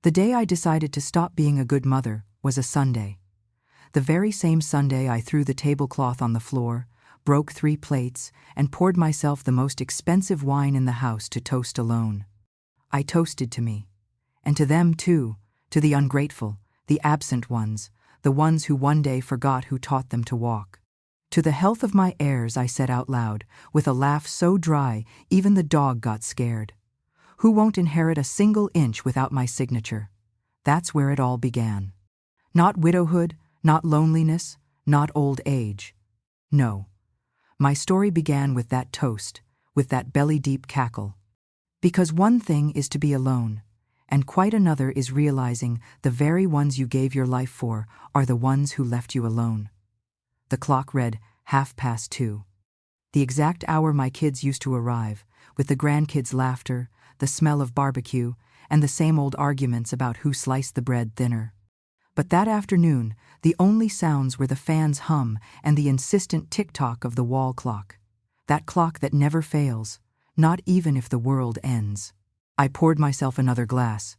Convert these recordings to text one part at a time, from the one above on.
The day I decided to stop being a good mother was a Sunday. The very same Sunday I threw the tablecloth on the floor, broke 3 plates, and poured myself the most expensive wine in the house to toast alone. I toasted to me. And to them too, to the ungrateful, the absent ones, the ones who one day forgot who taught them to walk. To the health of my heirs, I said out loud, with a laugh so dry even the dog got scared. Who won't inherit a single inch without my signature? That's where it all began. Not widowhood, not loneliness, not old age. No. My story began with that toast, with that belly-deep cackle. Because one thing is to be alone, and quite another is realizing the very ones you gave your life for are the ones who left you alone. The clock read 2:30. The exact hour my kids used to arrive, with the grandkids' laughter, the smell of barbecue, and the same old arguments about who sliced the bread thinner. But that afternoon, the only sounds were the fan's hum and the insistent tick-tock of the wall clock. That clock that never fails, not even if the world ends. I poured myself another glass,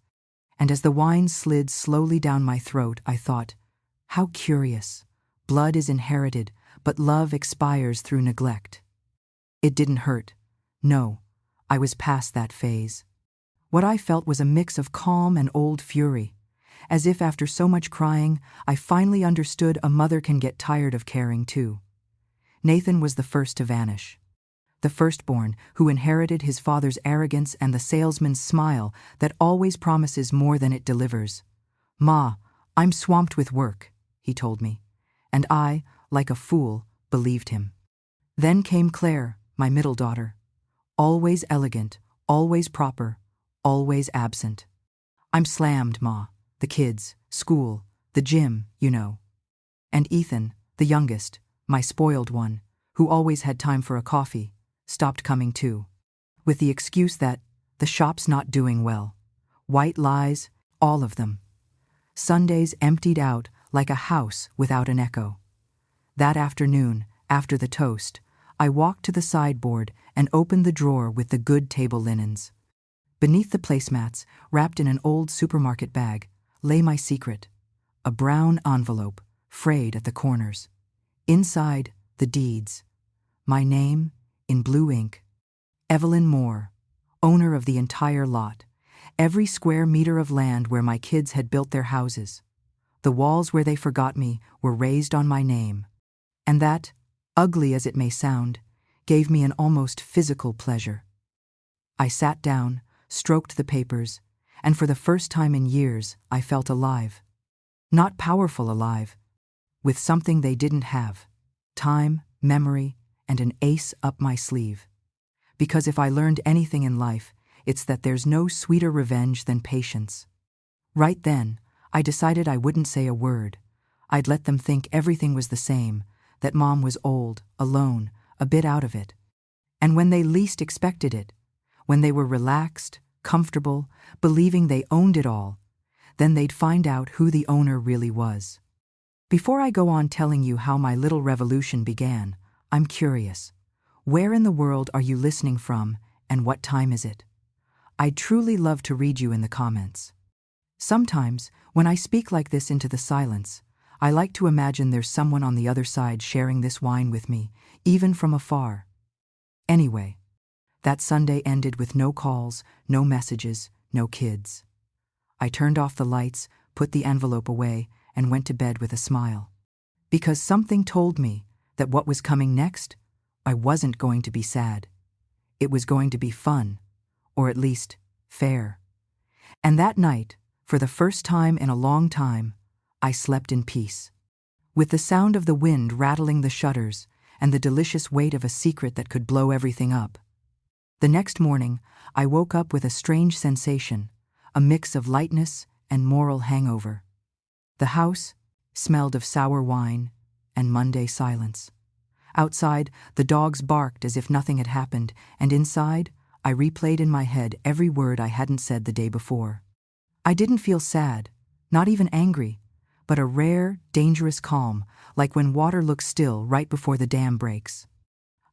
and as the wine slid slowly down my throat, I thought, how curious. Blood is inherited, but love expires through neglect. It didn't hurt. No, I was past that phase. What I felt was a mix of calm and old fury, as if after so much crying, I finally understood a mother can get tired of caring too. Nathan was the first to vanish. The firstborn who inherited his father's arrogance and the salesman's smile that always promises more than it delivers. "Ma, I'm swamped with work," he told me, and I, like a fool, believed him. Then came Claire, my middle daughter. Always elegant, always proper, always absent. "I'm slammed, Ma. The kids, school, the gym, you know." And Ethan, the youngest, my spoiled one, who always had time for a coffee, stopped coming too, with the excuse that the shop's not doing well. White lies, all of them. Sundays emptied out like a house without an echo. That afternoon, after the toast, I walked to the sideboard and opened the drawer with the good table linens. Beneath the placemats, wrapped in an old supermarket bag, lay my secret, a brown envelope, frayed at the corners. Inside, the deeds. My name, in blue ink, Evelyn Moore, owner of the entire lot, every square meter of land where my kids had built their houses. The walls where they forgot me were raised on my name. And that, ugly as it may sound, gave me an almost physical pleasure. I sat down, stroked the papers, and for the first time in years, I felt alive. Not powerful alive, with something they didn't have: time, memory, and an ace up my sleeve. Because if I learned anything in life, it's that there's no sweeter revenge than patience. Right then, I decided I wouldn't say a word. I'd let them think everything was the same, that Mom was old, alone, a bit out of it. And when they least expected it, when they were relaxed, comfortable, believing they owned it all, then they'd find out who the owner really was. Before I go on telling you how my little revolution began, I'm curious. Where in the world are you listening from, and what time is it? I'd truly love to read you in the comments. Sometimes, when I speak like this into the silence, I like to imagine there's someone on the other side sharing this wine with me, even from afar. Anyway, that Sunday ended with no calls, no messages, no kids. I turned off the lights, put the envelope away, and went to bed with a smile. Because something told me that what was coming next, I wasn't going to be sad. It was going to be fun, or at least fair. And that night, for the first time in a long time, I slept in peace, with the sound of the wind rattling the shutters and the delicious weight of a secret that could blow everything up. The next morning, I woke up with a strange sensation, a mix of lightness and moral hangover. The house smelled of sour wine and Monday silence. Outside, the dogs barked as if nothing had happened, and inside, I replayed in my head every word I hadn't said the day before. I didn't feel sad, not even angry, but a rare, dangerous calm, like when water looks still right before the dam breaks.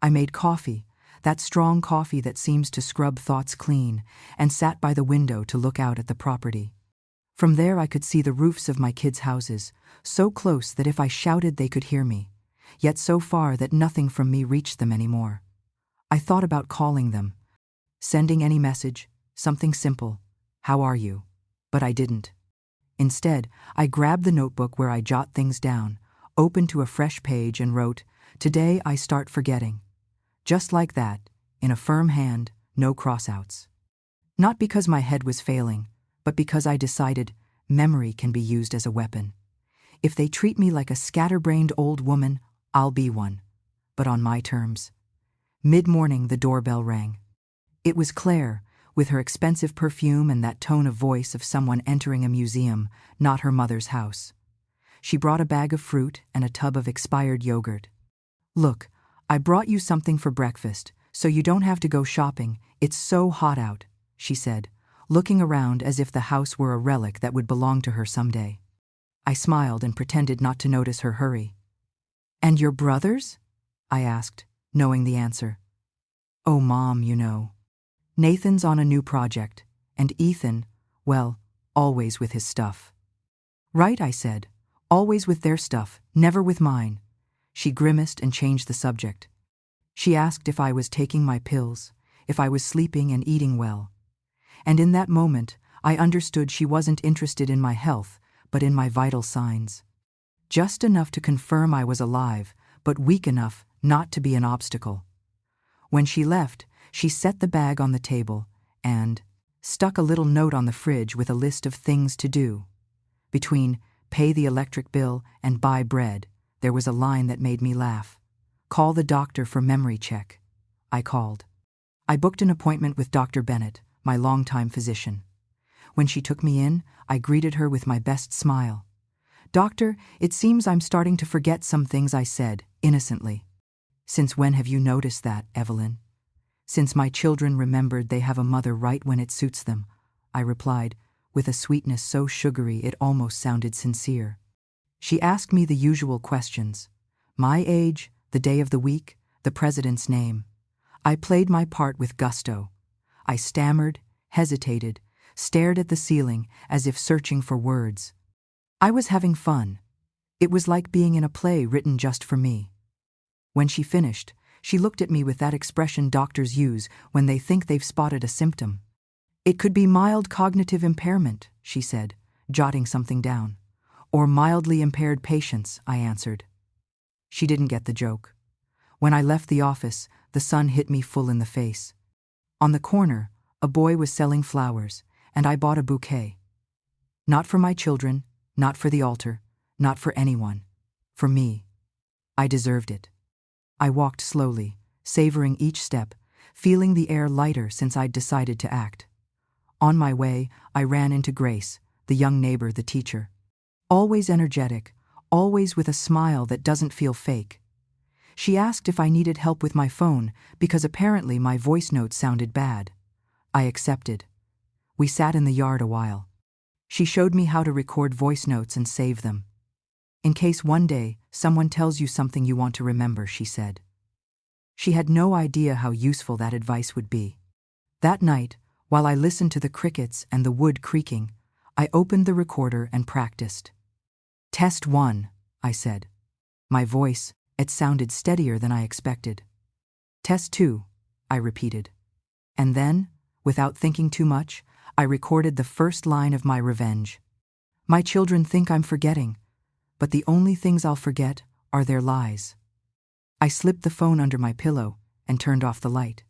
I made coffee, that strong coffee that seems to scrub thoughts clean, and sat by the window to look out at the property. From there I could see the roofs of my kids' houses, so close that if I shouted they could hear me, yet so far that nothing from me reached them anymore. I thought about calling them, sending any message, something simple, "How are you?" But I didn't. Instead, I grabbed the notebook where I jot things down, opened to a fresh page and wrote, "Today I start forgetting." Just like that, in a firm hand, no crossouts. Not because my head was failing, but because I decided memory can be used as a weapon. If they treat me like a scatterbrained old woman, I'll be one. But on my terms. Mid-morning, the doorbell rang. It was Claire, with her expensive perfume and that tone of voice of someone entering a museum, not her mother's house. She brought a bag of fruit and a tub of expired yogurt. "Look, I brought you something for breakfast, so you don't have to go shopping. It's so hot out," she said, looking around as if the house were a relic that would belong to her someday. I smiled and pretended not to notice her hurry. "And your brothers?" I asked, knowing the answer. "Oh, Mom, you know. Nathan's on a new project, and Ethan, well, always with his stuff." "Right," I said. "Always with their stuff, never with mine." She grimaced and changed the subject. She asked if I was taking my pills, if I was sleeping and eating well. And in that moment, I understood she wasn't interested in my health, but in my vital signs. Just enough to confirm I was alive, but weak enough not to be an obstacle. When she left, she set the bag on the table and stuck a little note on the fridge with a list of things to do. Between pay the electric bill and buy bread, there was a line that made me laugh. "Call the doctor for memory check." I called. I booked an appointment with Dr. Bennett, my longtime physician. When she took me in, I greeted her with my best smile. "Doctor, it seems I'm starting to forget some things I said, innocently." "Since when have you noticed that, Evelyn?" "Since my children remembered they have a mother right when it suits them," I replied, with a sweetness so sugary it almost sounded sincere. She asked me the usual questions. My age, the day of the week, the president's name. I played my part with gusto. I stammered, hesitated, stared at the ceiling as if searching for words. I was having fun. It was like being in a play written just for me. When she finished, she looked at me with that expression doctors use when they think they've spotted a symptom. "It could be mild cognitive impairment," she said, jotting something down. "Or mildly impaired patience," I answered. She didn't get the joke. When I left the office, the sun hit me full in the face. On the corner, a boy was selling flowers, and I bought a bouquet. Not for my children, not for the altar, not for anyone. For me. I deserved it. I walked slowly, savoring each step, feeling the air lighter since I'd decided to act. On my way, I ran into Grace, the young neighbor, the teacher. Always energetic, always with a smile that doesn't feel fake. She asked if I needed help with my phone because apparently my voice notes sounded bad. I accepted. We sat in the yard a while. She showed me how to record voice notes and save them. "In case one day someone tells you something you want to remember," she said. She had no idea how useful that advice would be. That night, while I listened to the crickets and the wood creaking, I opened the recorder and practiced. "Test 1, I said. My voice, it sounded steadier than I expected. "Test 2, I repeated. And then, without thinking too much, I recorded the first line of my revenge. My children think I'm forgetting, but the only things I'll forget are their lies. I slipped the phone under my pillow and turned off the light.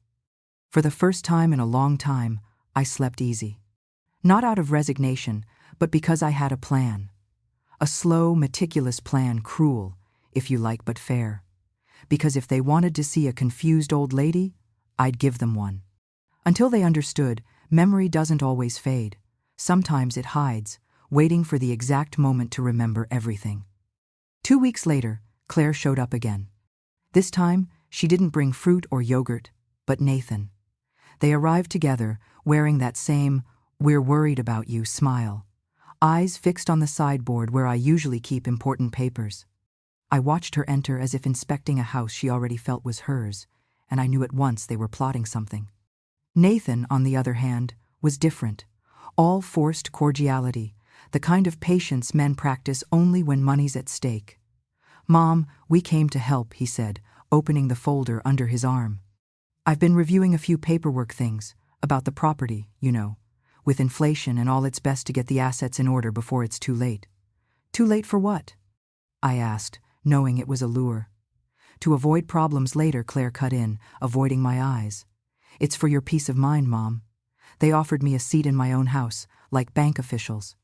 For the first time in a long time, I slept easy. Not out of resignation, but because I had a plan. A slow, meticulous plan, cruel, if you like, but fair. Because if they wanted to see a confused old lady, I'd give them one. Until they understood, memory doesn't always fade. Sometimes it hides, waiting for the exact moment to remember everything. 2 weeks later, Claire showed up again. This time, she didn't bring fruit or yogurt, but Nathan. They arrived together, wearing that same, "we're worried about you" smile. Eyes fixed on the sideboard where I usually keep important papers. I watched her enter as if inspecting a house she already felt was hers, and I knew at once they were plotting something. Nathan, on the other hand, was different. All forced cordiality, the kind of patience men practice only when money's at stake. "Mom, we came to help," he said, opening the folder under his arm. "I've been reviewing a few paperwork things, about the property, you know. With inflation and all, it's best to get the assets in order before it's too late." "Too late for what?" I asked, knowing it was a lure. "To avoid problems later," Claire cut in, avoiding my eyes. "It's for your peace of mind, Mom. They offered me a seat in my own house, like bank officials."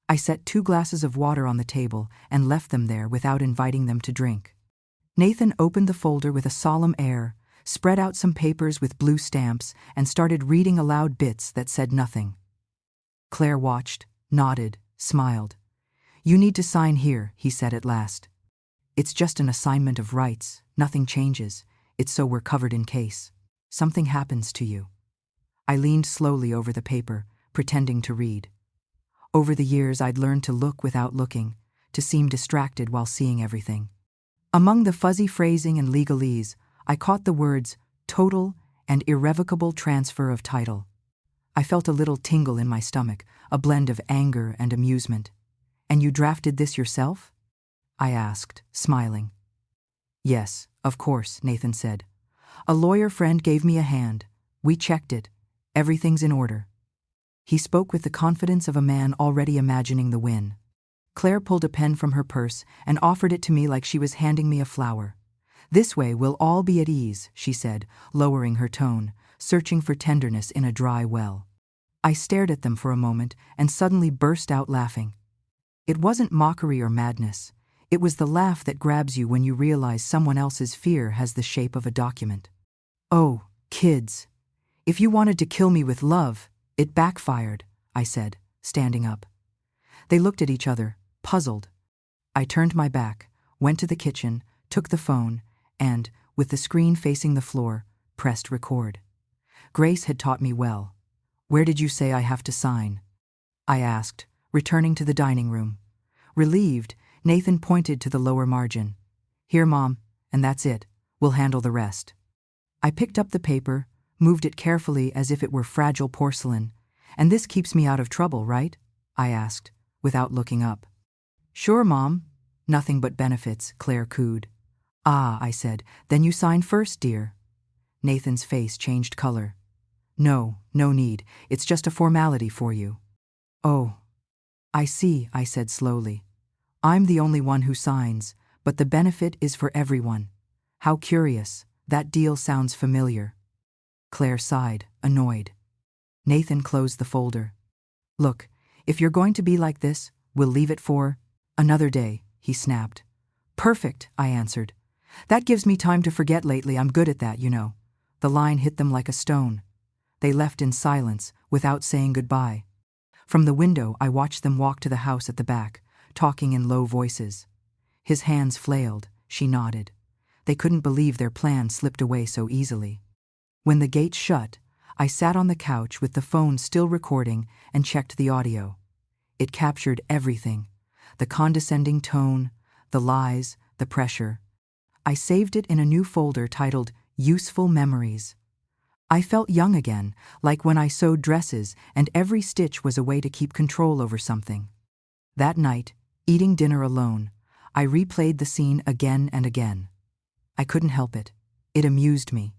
I set 2 glasses of water on the table and left them there without inviting them to drink. Nathan opened the folder with a solemn air, spread out some papers with blue stamps, and started reading aloud bits that said nothing. Claire watched, nodded, smiled. "You need to sign here," he said at last. "It's just an assignment of rights, nothing changes. It's so we're covered in case something happens to you." I leaned slowly over the paper, pretending to read. Over the years I'd learned to look without looking, to seem distracted while seeing everything. Among the fuzzy phrasing and legalese, I caught the words "total" and "irrevocable transfer of title." I felt a little tingle in my stomach, a blend of anger and amusement. "And you drafted this yourself?" I asked, smiling. "Yes, of course," Nathan said. "A lawyer friend gave me a hand. We checked it. Everything's in order." He spoke with the confidence of a man already imagining the win. Claire pulled a pen from her purse and offered it to me like she was handing me a flower. "This way we'll all be at ease," she said, lowering her tone, searching for tenderness in a dry well. I stared at them for a moment and suddenly burst out laughing. It wasn't mockery or madness. It was the laugh that grabs you when you realize someone else's fear has the shape of a document. "Oh, kids. If you wanted to kill me with love, it backfired," I said, standing up. They looked at each other, puzzled. I turned my back, went to the kitchen, took the phone, and, with the screen facing the floor, pressed record. Grace had taught me well. "Where did you say I have to sign?" I asked, returning to the dining room. Relieved, Nathan pointed to the lower margin. "Here, Mom, and that's it. We'll handle the rest." I picked up the paper, moved it carefully as if it were fragile porcelain. "And this keeps me out of trouble, right?" I asked, without looking up. "Sure, Mom. Nothing but benefits," Claire cooed. "Ah," I said, "then you sign first, dear." Nathan's face changed color. No need. It's just a formality for you." "Oh, I see," I said slowly. "I'm the only one who signs, but the benefit is for everyone. How curious. That deal sounds familiar." Claire sighed, annoyed. Nathan closed the folder. "Look, if you're going to be like this, we'll leave it for another day," he snapped. "Perfect," I answered. "That gives me time to forget lately. I'm good at that, you know." The line hit them like a stone. They left in silence, without saying goodbye. From the window, I watched them walk to the house at the back, talking in low voices. His hands flailed, she nodded. They couldn't believe their plan slipped away so easily. When the gate shut, I sat on the couch with the phone still recording and checked the audio. It captured everything: the condescending tone, the lies, the pressure. I saved it in a new folder titled Useful Memories. I felt young again, like when I sewed dresses and every stitch was a way to keep control over something. That night, eating dinner alone, I replayed the scene again and again. I couldn't help it. It amused me.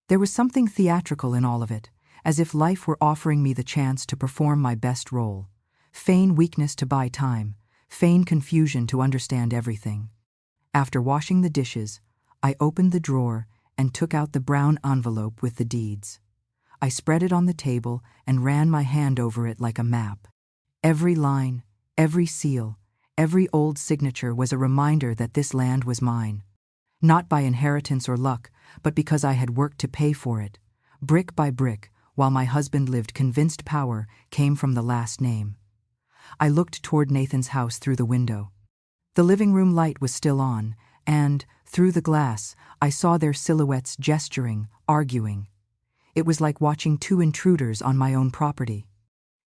There was something theatrical in all of it, as if life were offering me the chance to perform my best role. Feign weakness to buy time, feign confusion to understand everything. After washing the dishes, I opened the drawer and took out the brown envelope with the deeds. I spread it on the table and ran my hand over it like a map. Every line, every seal, every old signature was a reminder that this land was mine. Not by inheritance or luck, but because I had worked to pay for it, brick by brick, while my husband lived convinced power came from the last name. I looked toward Nathan's house through the window. The living room light was still on, and, through the glass, I saw their silhouettes gesturing, arguing. It was like watching 2 intruders on my own property.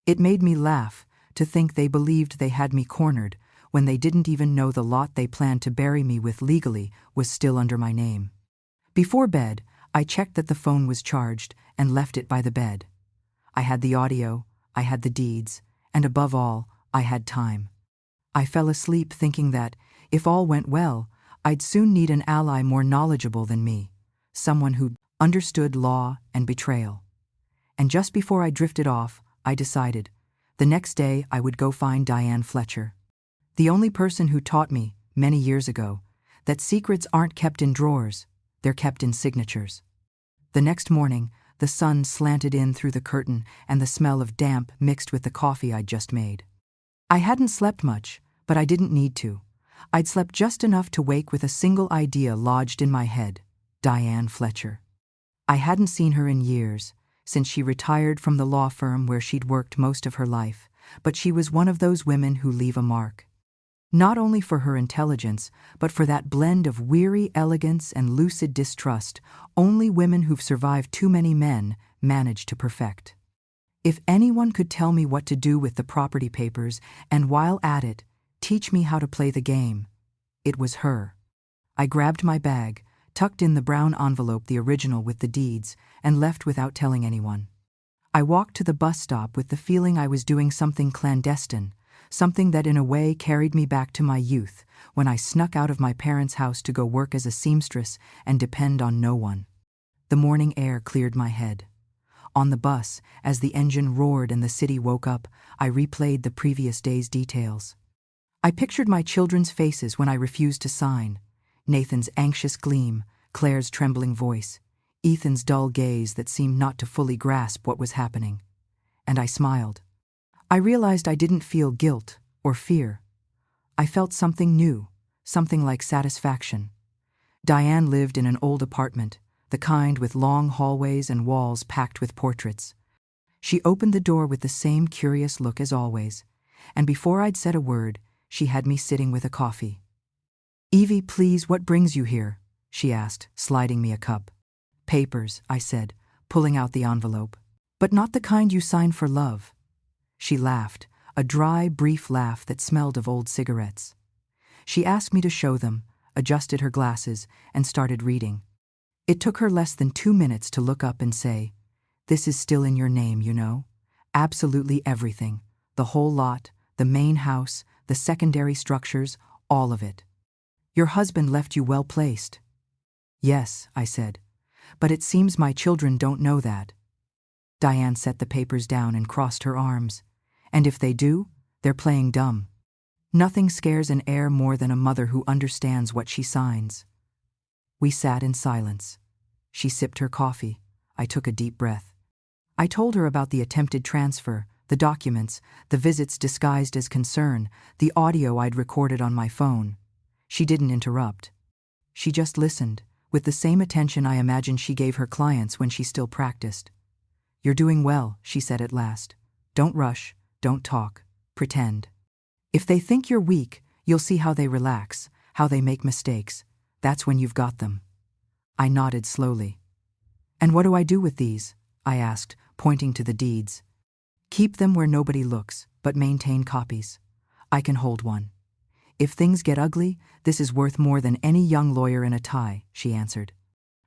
It made me laugh to think they believed they had me cornered when they didn't even know the lot they planned to bury me with legally was still under my name. Before bed, I checked that the phone was charged and left it by the bed. I had the audio, I had the deeds, and above all, I had time. I fell asleep thinking that, if all went well, I'd soon need an ally more knowledgeable than me, someone who understood law and betrayal. And just before I drifted off, I decided, the next day I would go find Diane Fletcher. The only person who taught me, many years ago, that secrets aren't kept in drawers, they're kept in signatures. The next morning, the sun slanted in through the curtain and the smell of damp mixed with the coffee I'd just made. I hadn't slept much, but I didn't need to. I'd slept just enough to wake with a single idea lodged in my head: Diane Fletcher. I hadn't seen her in years, since she retired from the law firm where she'd worked most of her life, but she was one of those women who leave a mark. Not only for her intelligence, but for that blend of weary elegance and lucid distrust only women who've survived too many men manage to perfect. If anyone could tell me what to do with the property papers and, while at it, teach me how to play the game, it was her. I grabbed my bag, tucked in the brown envelope, the original with the deeds, and left without telling anyone. I walked to the bus stop with the feeling I was doing something clandestine, something that in a way carried me back to my youth, when I snuck out of my parents' house to go work as a seamstress and depend on no one. The morning air cleared my head. On the bus, as the engine roared and the city woke up, I replayed the previous day's details. I pictured my children's faces when I refused to sign: Nathan's anxious gleam, Claire's trembling voice, Ethan's dull gaze that seemed not to fully grasp what was happening. And I smiled. I realized I didn't feel guilt or fear. I felt something new, something like satisfaction. Diane lived in an old apartment, the kind with long hallways and walls packed with portraits. She opened the door with the same curious look as always, and before I'd said a word, she had me sitting with a coffee. "Evie, please, what brings you here?" she asked, sliding me a cup. "Papers," I said, pulling out the envelope. "But not the kind you sign for love." She laughed, a dry, brief laugh that smelled of old cigarettes. She asked me to show them, adjusted her glasses, and started reading. It took her less than 2 minutes to look up and say, "This is still in your name, you know. Absolutely everything. The whole lot, the main house, the secondary structures, all of it. Your husband left you well placed." "Yes," I said, "but it seems my children don't know that." Diane set the papers down and crossed her arms. "And if they do, they're playing dumb. Nothing scares an heir more than a mother who understands what she signs." We sat in silence. She sipped her coffee. I took a deep breath. I told her about the attempted transfer, the documents, the visits disguised as concern, the audio I'd recorded on my phone. She didn't interrupt. She just listened, with the same attention I imagined she gave her clients when she still practiced. "You're doing well," she said at last. "Don't rush, don't talk, pretend. If they think you're weak, you'll see how they relax, how they make mistakes. That's when you've got them." I nodded slowly. "And what do I do with these?" I asked, pointing to the deeds. "Keep them where nobody looks, but maintain copies. I can hold one. If things get ugly, this is worth more than any young lawyer in a tie," she answered.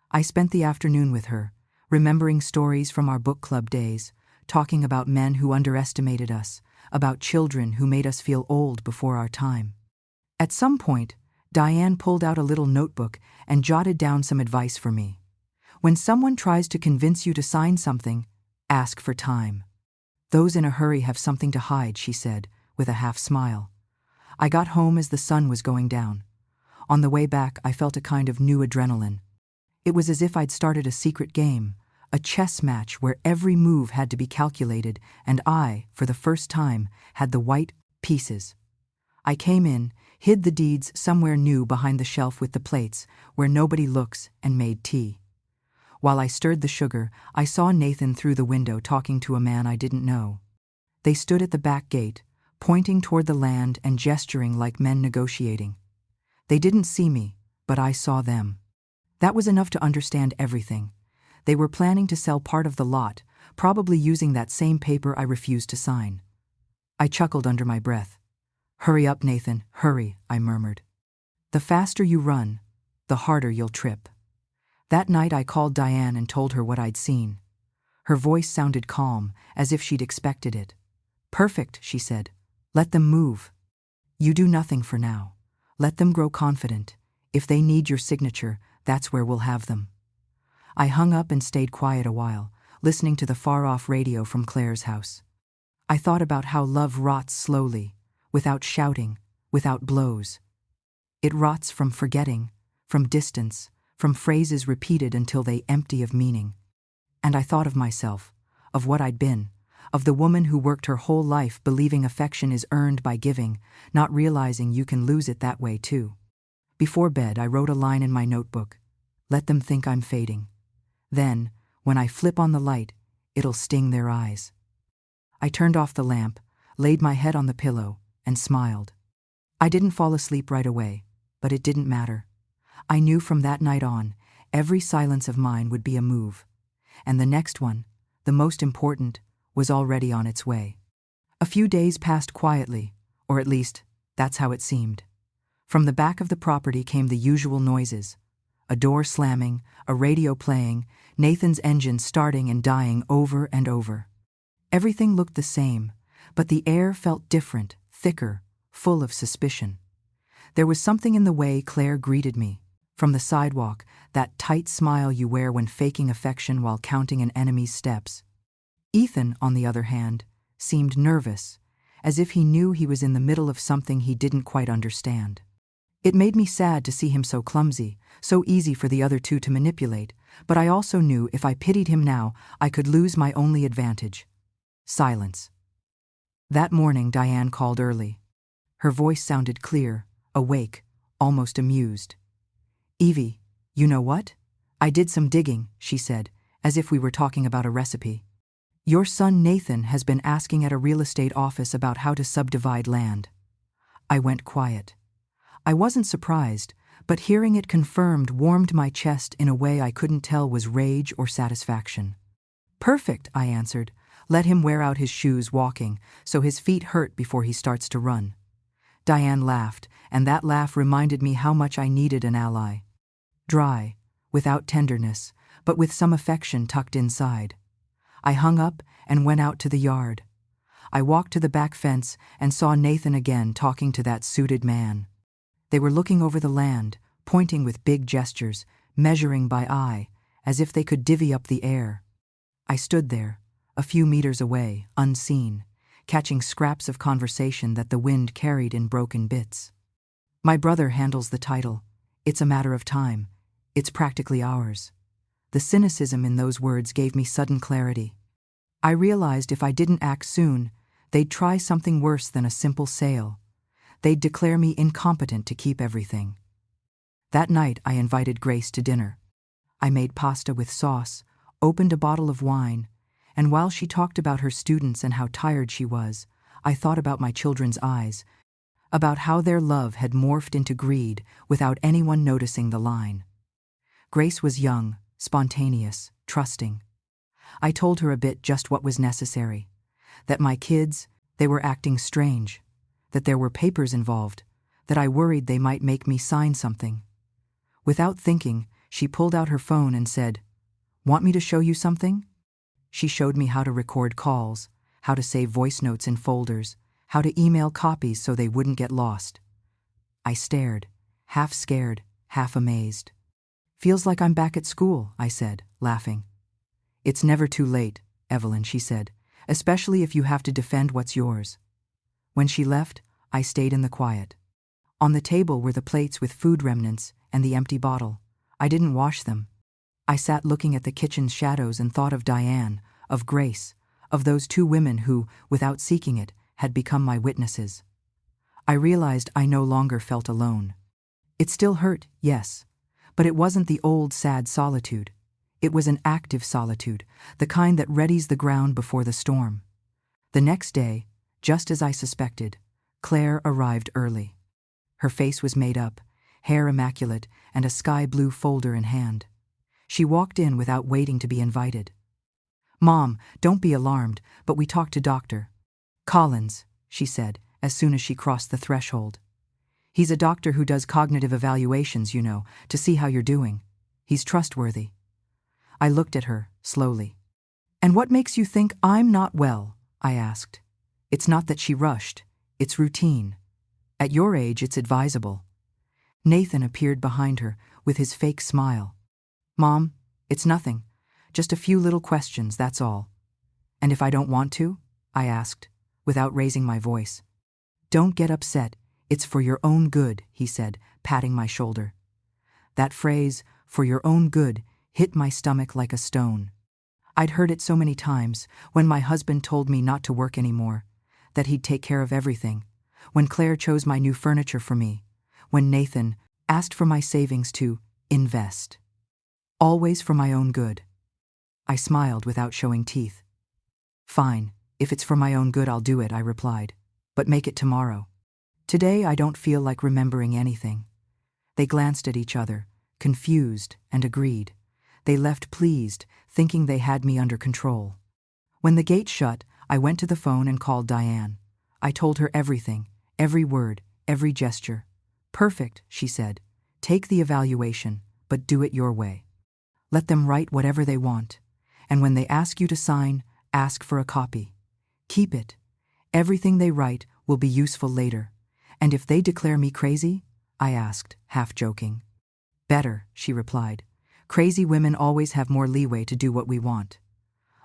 I spent the afternoon with her, remembering stories from our book club days, talking about men who underestimated us, about children who made us feel old before our time. At some point, Diane pulled out a little notebook and jotted down some advice for me. "When someone tries to convince you to sign something, ask for time. Those in a hurry have something to hide," she said, with a half smile. I got home as the sun was going down. On the way back, I felt a kind of new adrenaline. It was as if I'd started a secret game, a chess match where every move had to be calculated, and I, for the first time, had the white pieces. I came in, hid the deeds somewhere new behind the shelf with the plates, where nobody looks, and made tea. While I stirred the sugar, I saw Nathan through the window talking to a man I didn't know. They stood at the back gate, pointing toward the land and gesturing like men negotiating. They didn't see me, but I saw them. That was enough to understand everything. They were planning to sell part of the lot, probably using that same paper I refused to sign. I chuckled under my breath. "Hurry up, Nathan, hurry," I murmured. "The faster you run, the harder you'll trip." That night I called Diane and told her what I'd seen. Her voice sounded calm, as if she'd expected it. "Perfect," she said. Let them move. You do nothing for now. Let them grow confident. If they need your signature, that's where we'll have them. I hung up and stayed quiet a while, listening to the far-off radio from Claire's house. I thought about how love rots slowly, without shouting, without blows. It rots from forgetting, from distance, from phrases repeated until they empty of meaning. And I thought of myself, of what I'd been, of the woman who worked her whole life believing affection is earned by giving, not realizing you can lose it that way too. Before bed, I wrote a line in my notebook. Let them think I'm fading. Then, when I flip on the light, it'll sting their eyes. I turned off the lamp, laid my head on the pillow, and smiled. I didn't fall asleep right away, but it didn't matter. I knew from that night on, every silence of mine would be a move. And the next one, the most important, was already on its way. A few days passed quietly, or at least, that's how it seemed. From the back of the property came the usual noises. A door slamming, a radio playing, Nathan's engine starting and dying over and over. Everything looked the same, but the air felt different, thicker, full of suspicion. There was something in the way Claire greeted me. From the sidewalk, that tight smile you wear when faking affection while counting an enemy's steps. Ethan, on the other hand, seemed nervous, as if he knew he was in the middle of something he didn't quite understand. It made me sad to see him so clumsy, so easy for the other two to manipulate, but I also knew if I pitied him now, I could lose my only advantage. Silence. That morning, Diane called early. Her voice sounded clear, awake, almost amused. Evie, you know what? I did some digging, she said, as if we were talking about a recipe. Your son Nathan has been asking at a real estate office about how to subdivide land. I went quiet. I wasn't surprised, but hearing it confirmed warmed my chest in a way I couldn't tell was rage or satisfaction. Perfect, I answered. Let him wear out his shoes walking, so his feet hurt before he starts to run. Diane laughed, and that laugh reminded me how much I needed an ally. Dry, without tenderness, but with some affection tucked inside. I hung up and went out to the yard. I walked to the back fence and saw Nathan again talking to that suited man. They were looking over the land, pointing with big gestures, measuring by eye, as if they could divvy up the air. I stood there, a few meters away, unseen, catching scraps of conversation that the wind carried in broken bits. My brother handles the title. It's a matter of time. It's practically ours. The cynicism in those words gave me sudden clarity. I realized if I didn't act soon, they'd try something worse than a simple sale. They'd declare me incompetent to keep everything. That night, I invited Grace to dinner. I made pasta with sauce, opened a bottle of wine, and while she talked about her students and how tired she was, I thought about my children's eyes, about how their love had morphed into greed without anyone noticing the line. Grace was young, spontaneous, trusting. I told her a bit just what was necessary. That my kids, they were acting strange. That there were papers involved. That I worried they might make me sign something. Without thinking, she pulled out her phone and said, "Want me to show you something?" She showed me how to record calls, how to save voice notes in folders, how to email copies so they wouldn't get lost. I stared, half scared, half amazed. "Feels like I'm back at school," I said, laughing. "It's never too late, Evelyn," she said, "especially if you have to defend what's yours." When she left, I stayed in the quiet. On the table were the plates with food remnants and the empty bottle. I didn't wash them. I sat looking at the kitchen's shadows and thought of Diane, of Grace, of those two women who, without seeking it, had become my witnesses. I realized I no longer felt alone. It still hurt, yes, but it wasn't the old sad solitude. It was an active solitude, the kind that readies the ground before the storm. The next day, just as I suspected, Claire arrived early. Her face was made up, hair immaculate, and a sky-blue folder in hand. She walked in without waiting to be invited. "Mom, don't be alarmed, but we talked to Dr. Collins," she said, as soon as she crossed the threshold. "He's a doctor who does cognitive evaluations, you know, to see how you're doing. He's trustworthy." I looked at her, slowly. "And what makes you think I'm not well?" I asked. It's not that she rushed. It's routine. At your age, it's advisable. Nathan appeared behind her with his fake smile. Mom, it's nothing. Just a few little questions, that's all. And if I don't want to? I asked, without raising my voice. Don't get upset. It's for your own good, he said, patting my shoulder. That phrase, for your own good, hit my stomach like a stone. I'd heard it so many times, when my husband told me not to work anymore, that he'd take care of everything, when Claire chose my new furniture for me, when Nathan asked for my savings to invest. Always for my own good. I smiled without showing teeth. Fine, if it's for my own good, I'll do it, I replied. But make it tomorrow. Today I don't feel like remembering anything. They glanced at each other, confused, and agreed. They left pleased, thinking they had me under control. When the gate shut, I went to the phone and called Diane. I told her everything, every word, every gesture. Perfect, she said. Take the evaluation, but do it your way. Let them write whatever they want. And when they ask you to sign, ask for a copy. Keep it. Everything they write will be useful later. And if they declare me crazy? I asked, half joking. Better, she replied. Crazy women always have more leeway to do what we want.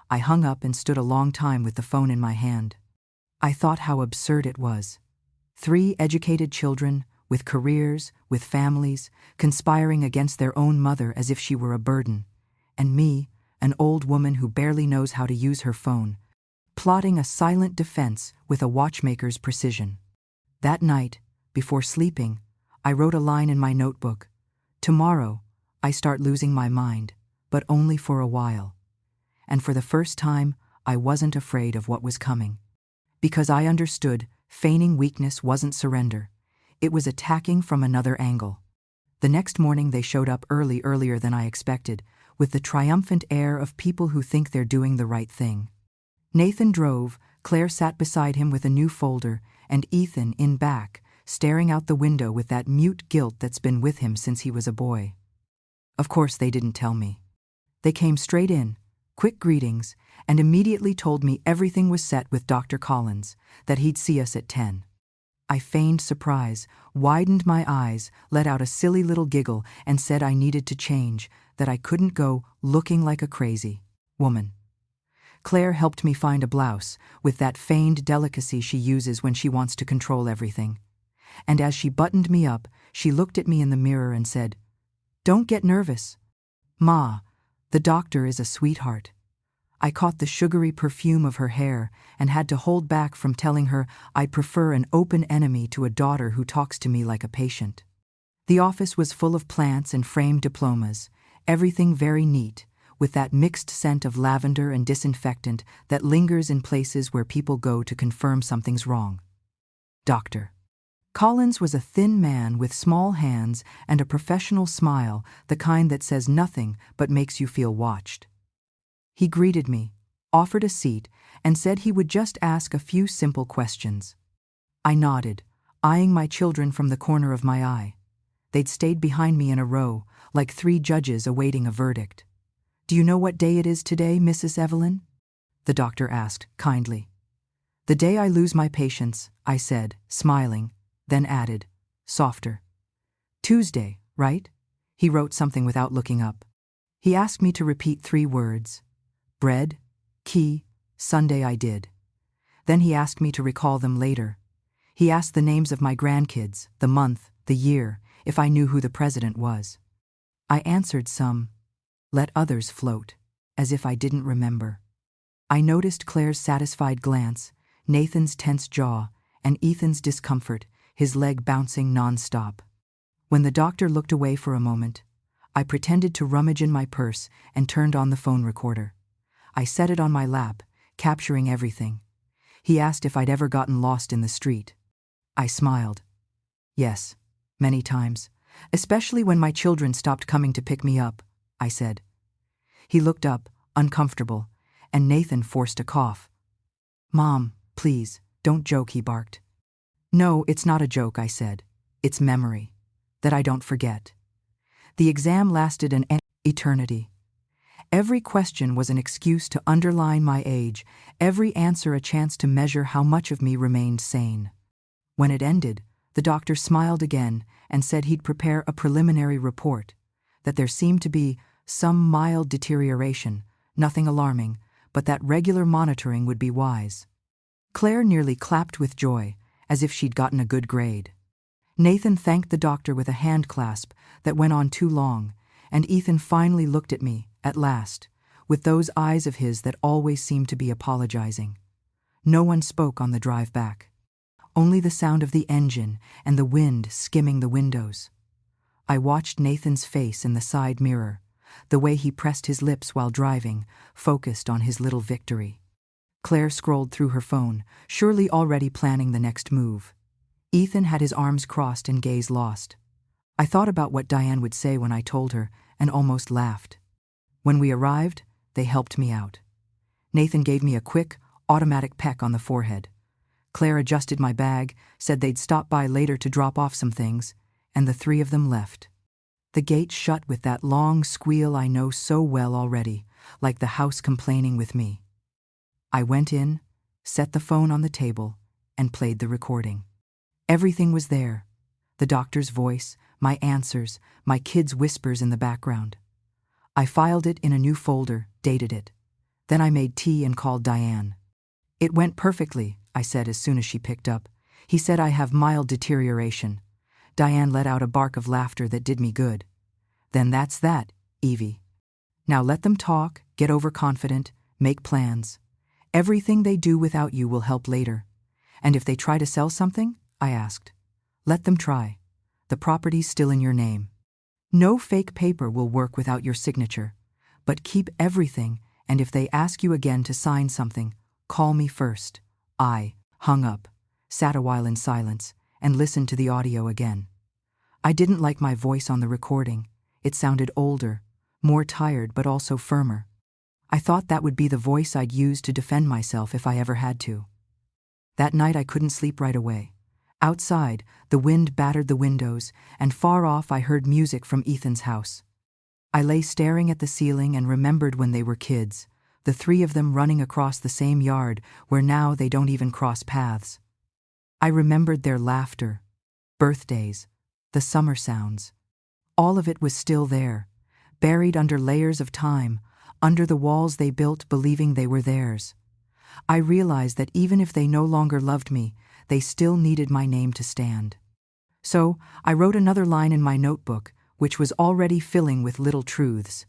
I hung up and stood a long time with the phone in my hand. I thought how absurd it was. 3 educated children, with careers, with families, conspiring against their own mother as if she were a burden. And me, an old woman who barely knows how to use her phone, plotting a silent defense with a watchmaker's precision. That night, before sleeping, I wrote a line in my notebook. Tomorrow, I start losing my mind, but only for a while. And for the first time, I wasn't afraid of what was coming. Because I understood, feigning weakness wasn't surrender. It was attacking from another angle. The next morning they showed up earlier than I expected, with the triumphant air of people who think they're doing the right thing. Nathan drove, Claire sat beside him with a new folder, and Ethan in back, staring out the window with that mute guilt that's been with him since he was a boy. Of course they didn't tell me. They came straight in, quick greetings, and immediately told me everything was set with Dr. Collins, that he'd see us at 10. I feigned surprise, widened my eyes, let out a silly little giggle, and said I needed to change, that I couldn't go looking like a crazy woman. Claire helped me find a blouse, with that feigned delicacy she uses when she wants to control everything. And as she buttoned me up, she looked at me in the mirror and said, "Don't get nervous. Ma, the doctor is a sweetheart." I caught the sugary perfume of her hair and had to hold back from telling her I'd prefer an open enemy to a daughter who talks to me like a patient. The office was full of plants and framed diplomas, everything very neat, with that mixed scent of lavender and disinfectant that lingers in places where people go to confirm something's wrong. Dr. Collins was a thin man with small hands and a professional smile, the kind that says nothing but makes you feel watched. He greeted me, offered a seat, and said he would just ask a few simple questions. I nodded, eyeing my children from the corner of my eye. They'd stayed behind me in a row, like 3 judges awaiting a verdict. "Do you know what day it is today, Mrs. Evelyn?" the doctor asked, kindly. "The day I lose my patience," I said, smiling, then added, softer. "Tuesday, right?" He wrote something without looking up. He asked me to repeat 3 words. Bread, key, Sunday I did. Then he asked me to recall them later. He asked the names of my grandkids, the month, the year, if I knew who the president was. I answered some, let others float, as if I didn't remember. I noticed Claire's satisfied glance, Nathan's tense jaw, and Ethan's discomfort, his leg bouncing non-stop. When the doctor looked away for a moment, I pretended to rummage in my purse and turned on the phone recorder. I set it on my lap, capturing everything. He asked if I'd ever gotten lost in the street. I smiled. Yes, many times, especially when my children stopped coming to pick me up, I said. He looked up, uncomfortable, and Nathan forced a cough. "Mom, please, don't joke," he barked. "No, it's not a joke," I said. "It's memory. That I don't forget." The exam lasted an eternity. Every question was an excuse to underline my age, every answer a chance to measure how much of me remained sane. When it ended, the doctor smiled again and said he'd prepare a preliminary report, that there seemed to be some mild deterioration, nothing alarming, but that regular monitoring would be wise. Claire nearly clapped with joy, as if she'd gotten a good grade. Nathan thanked the doctor with a hand clasp that went on too long, and Ethan finally looked at me, at last, with those eyes of his that always seemed to be apologizing. No one spoke on the drive back. Only the sound of the engine and the wind skimming the windows. I watched Nathan's face in the side mirror, the way he pressed his lips while driving, focused on his little victory. Claire scrolled through her phone, surely already planning the next move. Ethan had his arms crossed and gaze lost. I thought about what Diane would say when I told her, and almost laughed. When we arrived, they helped me out. Nathan gave me a quick, automatic peck on the forehead. Claire adjusted my bag, said they'd stop by later to drop off some things, and the three of them left. The gate shut with that long squeal I know so well already, like the house complaining with me. I went in, set the phone on the table, and played the recording. Everything was there. The doctor's voice, my answers, my kids' whispers in the background. I filed it in a new folder, dated it. Then I made tea and called Diane. "It went perfectly," I said as soon as she picked up. "He said I have mild deterioration." Diane let out a bark of laughter that did me good. "Then that's that, Evie. Now let them talk, get overconfident, make plans. Everything they do without you will help later. And if they try to sell something," I asked, "let them try. The property's still in your name. No fake paper will work without your signature. But keep everything, and if they ask you again to sign something, call me first." I hung up, sat a while in silence, and listened to the audio again. I didn't like my voice on the recording. It sounded older, more tired but also firmer. I thought that would be the voice I'd use to defend myself if I ever had to. That night I couldn't sleep right away. Outside, the wind battered the windows, and far off I heard music from Ethan's house. I lay staring at the ceiling and remembered when they were kids, the three of them running across the same yard where now they don't even cross paths. I remembered their laughter, birthdays, the summer sounds. All of it was still there, buried under layers of time, under the walls they built believing they were theirs. I realized that even if they no longer loved me, they still needed my name to stand. So I wrote another line in my notebook, which was already filling with little truths.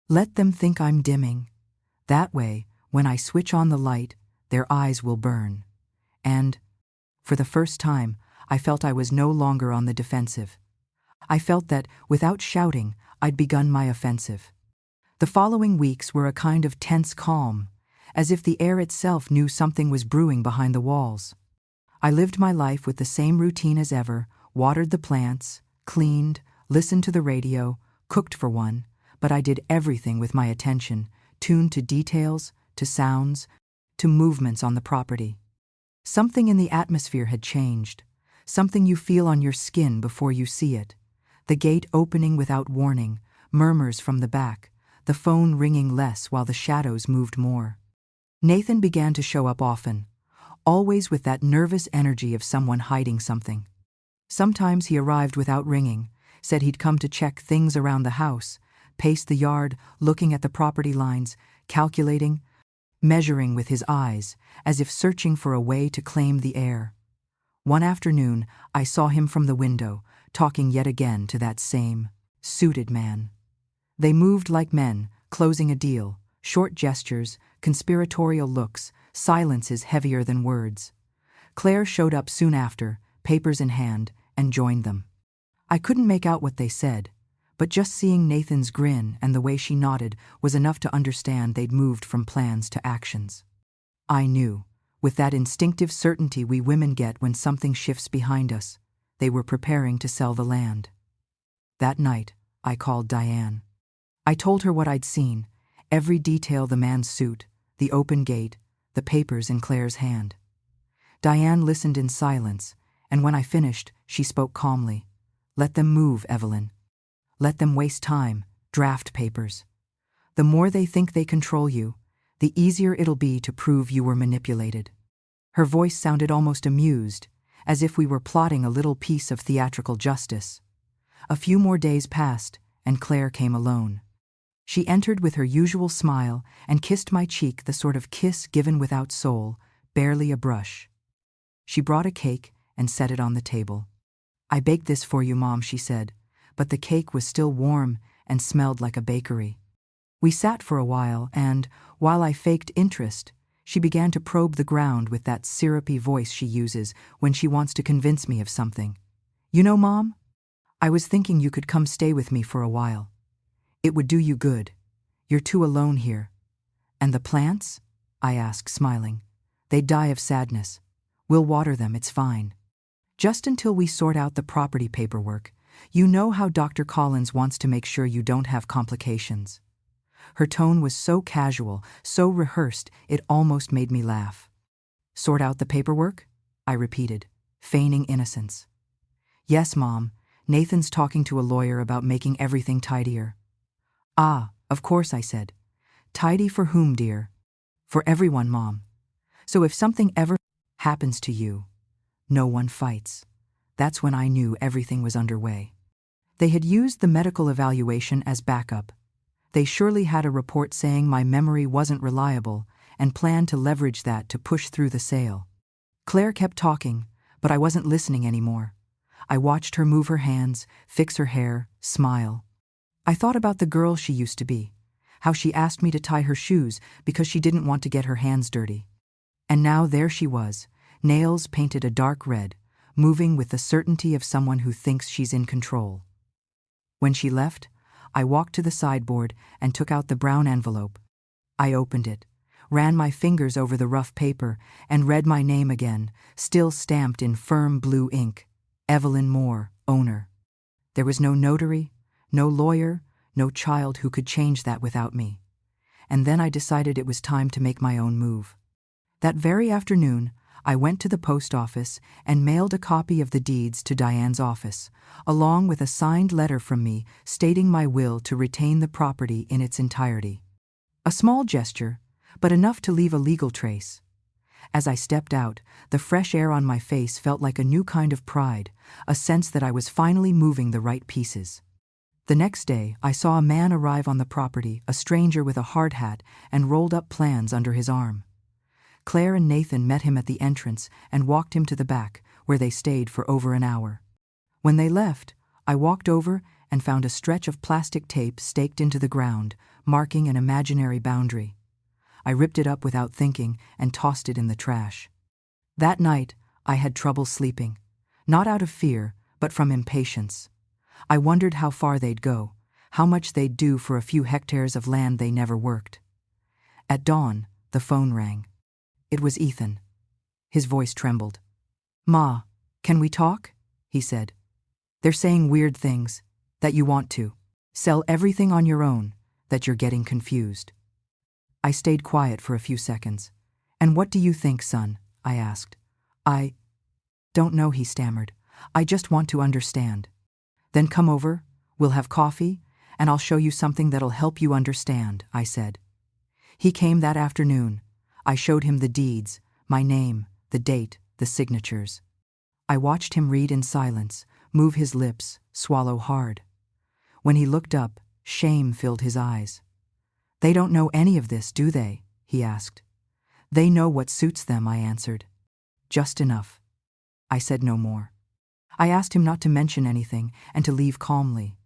Let them think I'm dimming. That way, when I switch on the light, their eyes will burn. And, for the first time, I felt I was no longer on the defensive. I felt that, without shouting, I'd begun my offensive. The following weeks were a kind of tense calm, as if the air itself knew something was brewing behind the walls. I lived my life with the same routine as ever, watered the plants, cleaned, listened to the radio, cooked for one, but I did everything with my attention, tuned to details, to sounds, to movements on the property. Something in the atmosphere had changed, something you feel on your skin before you see it. The gate opening without warning, murmurs from the back, the phone ringing less while the shadows moved more. Nathan began to show up often, always with that nervous energy of someone hiding something. Sometimes he arrived without ringing, said he'd come to check things around the house, paced the yard, looking at the property lines, calculating, measuring with his eyes, as if searching for a way to claim the air. One afternoon, I saw him from the window, talking yet again to that same, suited man. They moved like men, closing a deal, short gestures, conspiratorial looks, silences heavier than words. Claire showed up soon after, papers in hand, and joined them. I couldn't make out what they said, but just seeing Nathan's grin and the way she nodded was enough to understand they'd moved from plans to actions. I knew, with that instinctive certainty we women get when something shifts behind us, they were preparing to sell the land. That night, I called Diane. I told her what I'd seen, every detail: the man's suit, the open gate, the papers in Claire's hand. Diane listened in silence, and when I finished, she spoke calmly. "Let them move, Evelyn. Let them waste time, draft papers. The more they think they control you, the easier it'll be to prove you were manipulated." Her voice sounded almost amused, as if we were plotting a little piece of theatrical justice. A few more days passed, and Claire came alone. She entered with her usual smile and kissed my cheek, the sort of kiss given without soul, barely a brush. She brought a cake and set it on the table. "I baked this for you, Mom," she said, but the cake was still warm and smelled like a bakery. We sat for a while, and, while I faked interest, she began to probe the ground with that syrupy voice she uses when she wants to convince me of something. "You know, Mom, I was thinking you could come stay with me for a while. It would do you good. You're too alone here." "And the plants?" I asked, smiling. "They'd die of sadness. We'll water them, it's fine. Just until we sort out the property paperwork. You know how Dr. Collins wants to make sure you don't have complications." Her tone was so casual, so rehearsed, it almost made me laugh. "Sort out the paperwork?" I repeated, feigning innocence. "Yes, Mom. Nathan's talking to a lawyer about making everything tidier." "Ah, of course," I said. "Tidy for whom, dear?" "For everyone, Mom. So if something ever happens to you, no one fights." That's when I knew everything was underway. They had used the medical evaluation as backup. They surely had a report saying my memory wasn't reliable and planned to leverage that to push through the sale. Claire kept talking, but I wasn't listening anymore. I watched her move her hands, fix her hair, smile. I thought about the girl she used to be, how she asked me to tie her shoes because she didn't want to get her hands dirty. And now there she was, nails painted a dark red, moving with the certainty of someone who thinks she's in control. When she left, I walked to the sideboard and took out the brown envelope. I opened it, ran my fingers over the rough paper, and read my name again, still stamped in firm blue ink. Evelyn Moore, owner. There was no notary, no lawyer, no child who could change that without me. And then I decided it was time to make my own move. That very afternoon, I went to the post office and mailed a copy of the deeds to Diane's office, along with a signed letter from me stating my will to retain the property in its entirety. A small gesture, but enough to leave a legal trace. As I stepped out, the fresh air on my face felt like a new kind of pride, a sense that I was finally moving the right pieces. The next day, I saw a man arrive on the property, a stranger with a hard hat and rolled up plans under his arm. Claire and Nathan met him at the entrance and walked him to the back, where they stayed for over an hour. When they left, I walked over and found a stretch of plastic tape staked into the ground, marking an imaginary boundary. I ripped it up without thinking and tossed it in the trash. That night, I had trouble sleeping, not out of fear, but from impatience. I wondered how far they'd go, how much they'd do for a few hectares of land they never worked. At dawn, the phone rang. It was Ethan. His voice trembled. "Ma, can we talk?" he said. "They're saying weird things, that you want to sell everything on your own, that you're getting confused." I stayed quiet for a few seconds. "And what do you think, son?" I asked. "I don't know," he stammered. "I just want to understand." "Then come over, we'll have coffee, and I'll show you something that'll help you understand," I said. He came that afternoon. I showed him the deeds, my name, the date, the signatures. I watched him read in silence, move his lips, swallow hard. When he looked up, shame filled his eyes. "They don't know any of this, do they?" he asked. "They know what suits them," I answered. "Just enough." I said no more. I asked him not to mention anything and to leave calmly.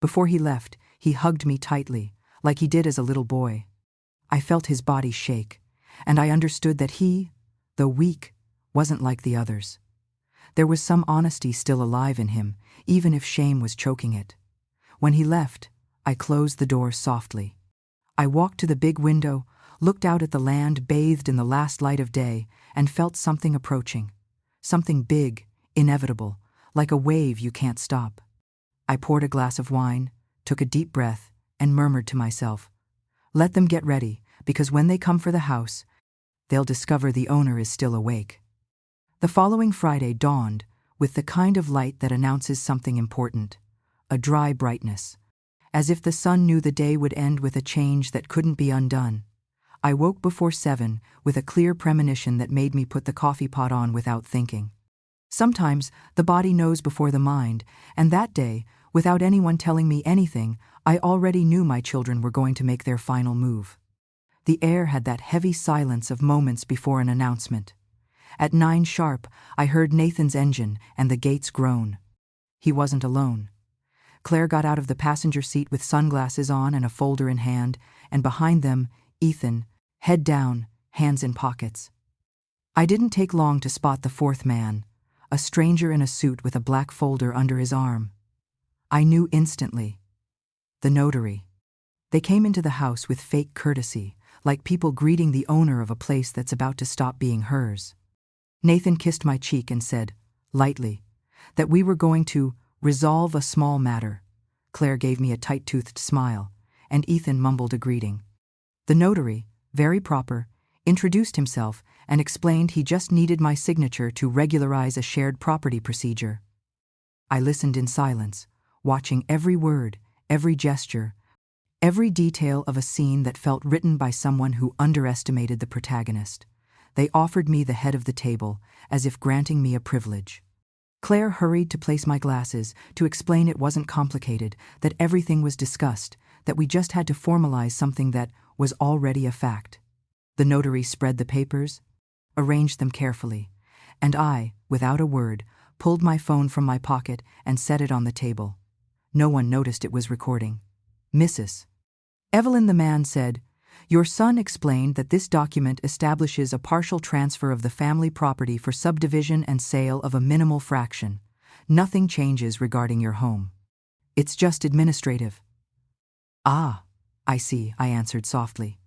Before he left, he hugged me tightly, like he did as a little boy. I felt his body shake, and I understood that he, though weak, wasn't like the others. There was some honesty still alive in him, even if shame was choking it. When he left, I closed the door softly. I walked to the big window, looked out at the land bathed in the last light of day, and felt something approaching. Something big, inevitable, like a wave you can't stop. I poured a glass of wine, took a deep breath, and murmured to myself, "Let them get ready, because when they come for the house, they'll discover the owner is still awake." The following Friday dawned with the kind of light that announces something important, a dry brightness, as if the sun knew the day would end with a change that couldn't be undone. I woke before 7 with a clear premonition that made me put the coffee pot on without thinking. Sometimes the body knows before the mind, and that day, without anyone telling me anything, I already knew my children were going to make their final move. The air had that heavy silence of moments before an announcement. At 9 sharp, I heard Nathan's engine and the gates groan. He wasn't alone. Claire got out of the passenger seat with sunglasses on and a folder in hand, and behind them, Ethan, head down, hands in pockets. I didn't take long to spot the fourth man, a stranger in a suit with a black folder under his arm. I knew instantly. The notary. They came into the house with fake courtesy, like people greeting the owner of a place that's about to stop being hers. Nathan kissed my cheek and said, lightly, that we were going to resolve a small matter. Claire gave me a tight-toothed smile, and Ethan mumbled a greeting. The notary, very proper, introduced himself and explained he just needed my signature to regularize a shared property procedure. I listened in silence, watching every word, every gesture, every detail of a scene that felt written by someone who underestimated the protagonist. They offered me the head of the table, as if granting me a privilege. Claire hurried to place my glasses, to explain it wasn't complicated, that everything was discussed, that we just had to formalize something that was already a fact. The notary spread the papers, arranged them carefully, and I, without a word, pulled my phone from my pocket and set it on the table. No one noticed it was recording. Mrs. Evelyn, the man said, your son explained that this document establishes a partial transfer of the family property for subdivision and sale of a minimal fraction. Nothing changes regarding your home. It's just administrative. Ah, I see, I answered softly.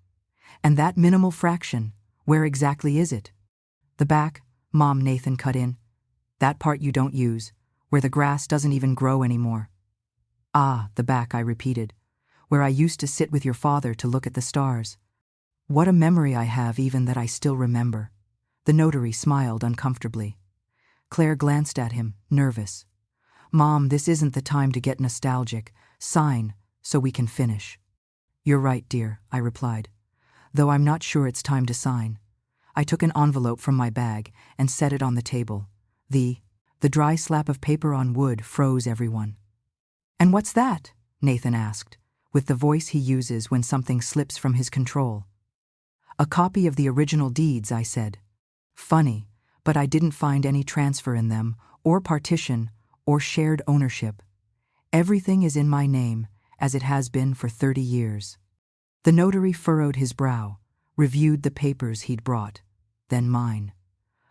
And that minimal fraction, where exactly is it? The back, Mom, Nathan cut in. That part you don't use, where the grass doesn't even grow anymore. Ah, the back, I repeated, where I used to sit with your father to look at the stars. What a memory I have, even that I still remember. The notary smiled uncomfortably. Claire glanced at him, nervous. Mom, this isn't the time to get nostalgic. Sign, so we can finish. You're right, dear, I replied, though I'm not sure it's time to sign. I took an envelope from my bag and set it on the table. The dry slap of paper on wood froze everyone. And what's that? Nathan asked, with the voice he uses when something slips from his control. A copy of the original deeds, I said. Funny, but I didn't find any transfer in them, or partition, or shared ownership. Everything is in my name, as it has been for 30 years. The notary furrowed his brow, reviewed the papers he'd brought, then mine.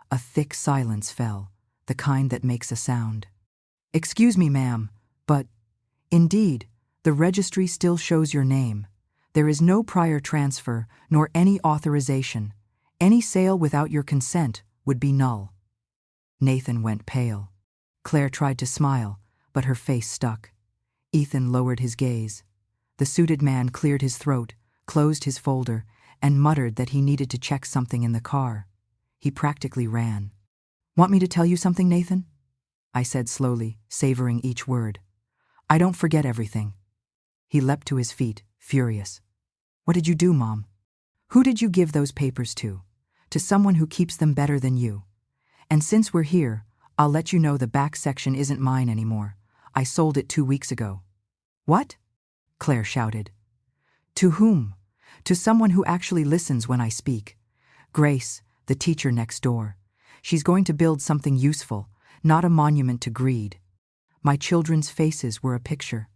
A thick silence fell, the kind that makes a sound. Excuse me, ma'am, but, indeed, the registry still shows your name. There is no prior transfer, nor any authorization. Any sale without your consent would be null. Nathan went pale. Claire tried to smile, but her face stuck. Ethan lowered his gaze. The suited man cleared his throat, closed his folder, and muttered that he needed to check something in the car. He practically ran. Want me to tell you something, Nathan? I said slowly, savoring each word. I don't forget everything. He leapt to his feet, furious. What did you do, Mom? Who did you give those papers to? To someone who keeps them better than you. And since we're here, I'll let you know the back section isn't mine anymore. I sold it 2 weeks ago. What? Claire shouted. To whom? To someone who actually listens when I speak. Grace, the teacher next door. She's going to build something useful, not a monument to greed. My children's faces were a picture.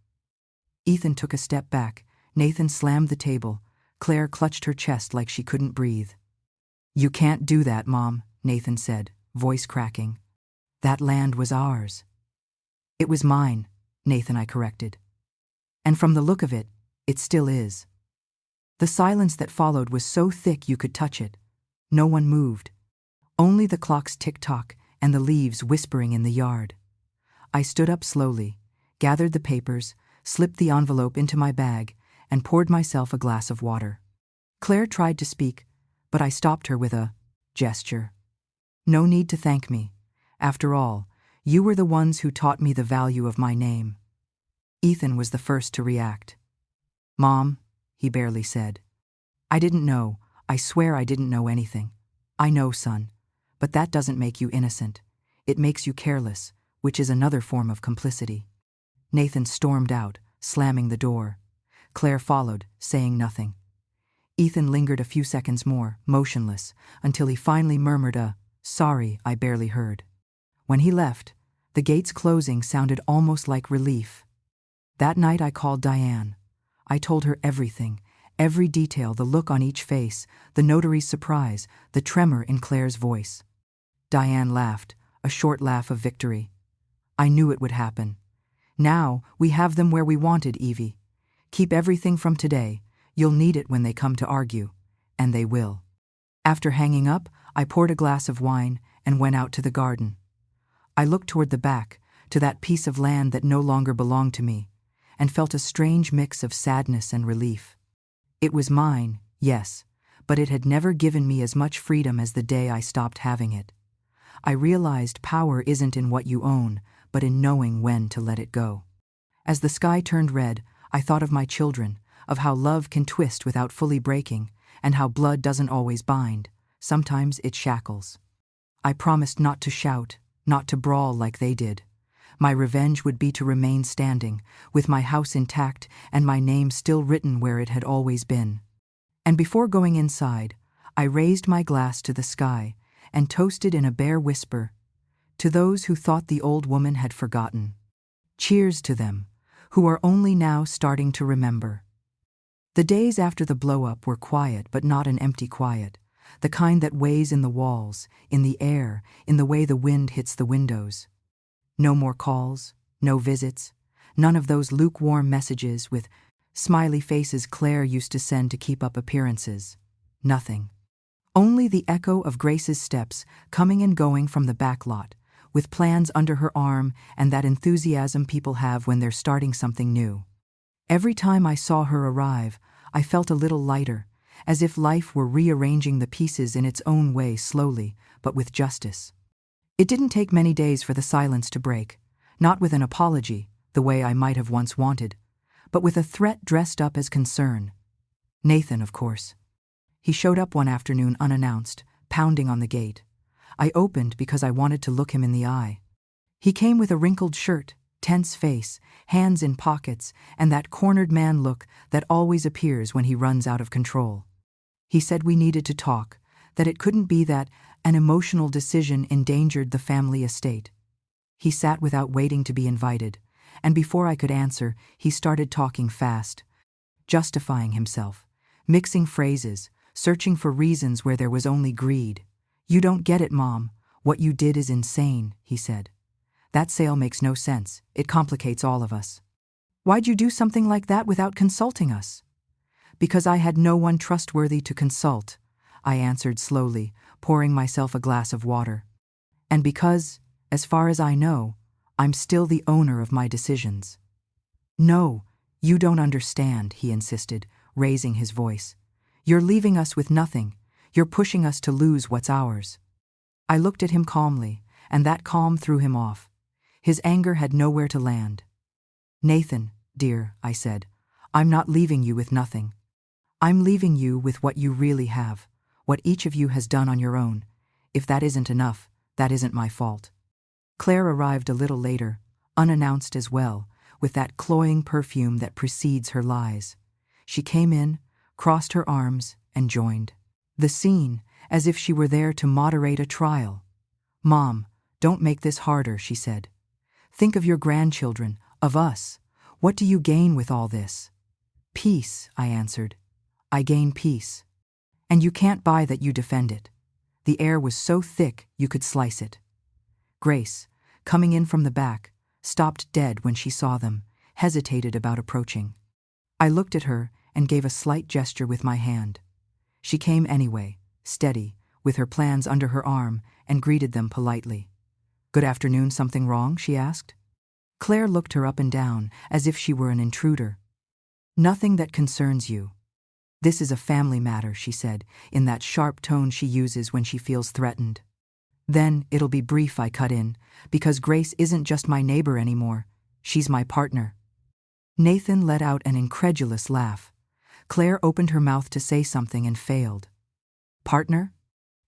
Ethan took a step back. Nathan slammed the table. Claire clutched her chest like she couldn't breathe. You can't do that, Mom, Nathan said, voice cracking. That land was ours. It was mine, Nathan, I corrected. And from the look of it, it still is. The silence that followed was so thick you could touch it. No one moved. Only the clock's tick-tock and the leaves whispering in the yard. I stood up slowly, gathered the papers, slipped the envelope into my bag, and poured myself a glass of water. Claire tried to speak, but I stopped her with a gesture. No need to thank me. After all, you were the ones who taught me the value of my name. Ethan was the first to react. Mom, he barely said. I didn't know. I swear I didn't know anything. I know, son. But that doesn't make you innocent. It makes you careless, which is another form of complicity." Nathan stormed out, slamming the door. Claire followed, saying nothing. Ethan lingered a few seconds more, motionless, until he finally murmured a, "Sorry, I barely heard." When he left, the gates closing sounded almost like relief. That night I called Diane. I told her everything, every detail, the look on each face, the notary's surprise, the tremor in Claire's voice. Diane laughed, a short laugh of victory. "I knew it would happen. Now we have them where we wanted, Evie. Keep everything from today. You'll need it when they come to argue." And they will. After hanging up, I poured a glass of wine and went out to the garden. I looked toward the back, to that piece of land that no longer belonged to me, and felt a strange mix of sadness and relief. It was mine, yes, but it had never given me as much freedom as the day I stopped having it. I realized power isn't in what you own, but in knowing when to let it go. As the sky turned red, I thought of my children, of how love can twist without fully breaking, and how blood doesn't always bind. Sometimes it shackles. I promised not to shout, not to brawl like they did. My revenge would be to remain standing, with my house intact and my name still written where it had always been. And before going inside, I raised my glass to the sky and toasted in a bare whisper, "To those who thought the old woman had forgotten. Cheers to them, who are only now starting to remember." The days after the blow-up were quiet, but not an empty quiet, the kind that weighs in the walls, in the air, in the way the wind hits the windows. No more calls, no visits, none of those lukewarm messages with smiley faces Claire used to send to keep up appearances. Nothing. Only the echo of Grace's steps coming and going from the back lot, with plans under her arm and that enthusiasm people have when they're starting something new. Every time I saw her arrive, I felt a little lighter, as if life were rearranging the pieces in its own way, slowly, but with justice. It didn't take many days for the silence to break, not with an apology, the way I might have once wanted, but with a threat dressed up as concern. Nathan, of course. He showed up one afternoon unannounced, pounding on the gate. I opened because I wanted to look him in the eye. He came with a wrinkled shirt, tense face, hands in pockets, and that cornered man look that always appears when he runs out of control. He said we needed to talk, that it couldn't be that an emotional decision endangered the family estate. He sat without waiting to be invited, and before I could answer, he started talking fast, justifying himself, mixing phrases, searching for reasons where there was only greed. "You don't get it, Mom. What you did is insane," he said. "That sale makes no sense. It complicates all of us." "Why'd you do something like that without consulting us?" "Because I had no one trustworthy to consult," I answered slowly, pouring myself a glass of water. "And because, as far as I know, I'm still the owner of my decisions." "No, you don't understand," he insisted, raising his voice. "You're leaving us with nothing. You're pushing us to lose what's ours." I looked at him calmly, and that calm threw him off. His anger had nowhere to land. "Nathan, dear," I said, "I'm not leaving you with nothing. I'm leaving you with what you really have, what each of you has done on your own. If that isn't enough, that isn't my fault." Claire arrived a little later, unannounced as well, with that cloying perfume that precedes her lies. She came in, crossed her arms, and joined the scene, as if she were there to moderate a trial. "Mom, don't make this harder," she said. "Think of your grandchildren, of us. What do you gain with all this?" "Peace," I answered. "I gain peace. And you can't buy that, you defend it." The air was so thick you could slice it. Grace, coming in from the back, stopped dead when she saw them, hesitated about approaching. I looked at her and gave a slight gesture with my hand. She came anyway, steady, with her plans under her arm, and greeted them politely. "Good afternoon, something wrong?" she asked. Claire looked her up and down, as if she were an intruder. "Nothing that concerns you. This is a family matter," she said, in that sharp tone she uses when she feels threatened. "Then it'll be brief," I cut in, "because Grace isn't just my neighbor anymore. She's my partner." Nathan let out an incredulous laugh. Claire opened her mouth to say something and failed. "Partner?"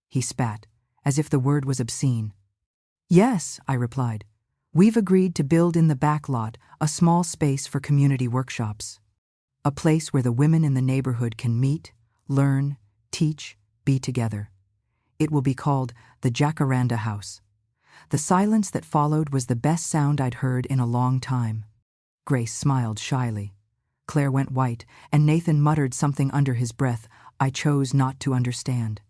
He spat, as if the word was obscene. Yes, I replied. We've agreed to build in the back lot a small space for community workshops. A place where the women in the neighborhood can meet, learn, teach, be together. It will be called the Jacaranda House. The silence that followed was the best sound I'd heard in a long time. Grace smiled shyly. Claire went white, and Nathan muttered something under his breath I chose not to understand.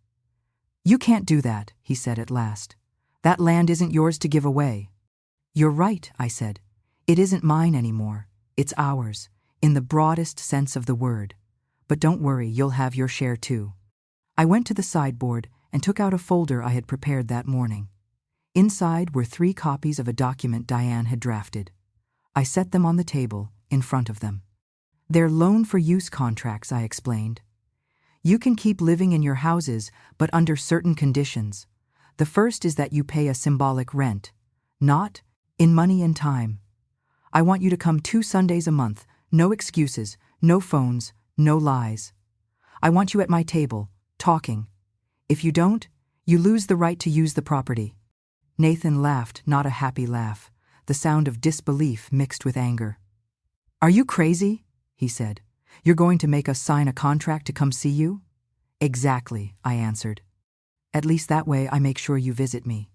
You can't do that, he said at last. That land isn't yours to give away. You're right, I said. It isn't mine anymore. It's ours, in the broadest sense of the word. But don't worry, you'll have your share too. I went to the sideboard and took out a folder I had prepared that morning. Inside were 3 copies of a document Diane had drafted. I set them on the table, in front of them. They're loan-for-use contracts, I explained. You can keep living in your houses, but under certain conditions. The first is that you pay a symbolic rent, not in money and time. I want you to come 2 Sundays a month, no excuses, no phones, no lies. I want you at my table, talking. If you don't, you lose the right to use the property. Nathan laughed, not a happy laugh, the sound of disbelief mixed with anger. Are you crazy? He said. You're going to make us sign a contract to come see you? Exactly, I answered. At least that way I make sure you visit me.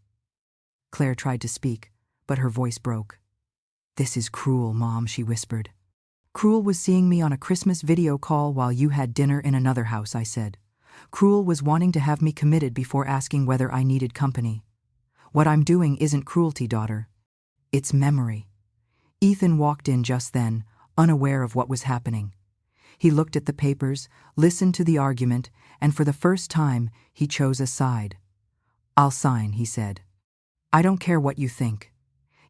Claire tried to speak, but her voice broke. This is cruel, Mom, she whispered. Cruel was seeing me on a Christmas video call while you had dinner in another house, I said. Cruel was wanting to have me committed before asking whether I needed company. What I'm doing isn't cruelty, daughter. It's memory. Ethan walked in just then, unaware of what was happening. He looked at the papers, listened to the argument, and for the first time, he chose a side. I'll sign, he said. I don't care what you think.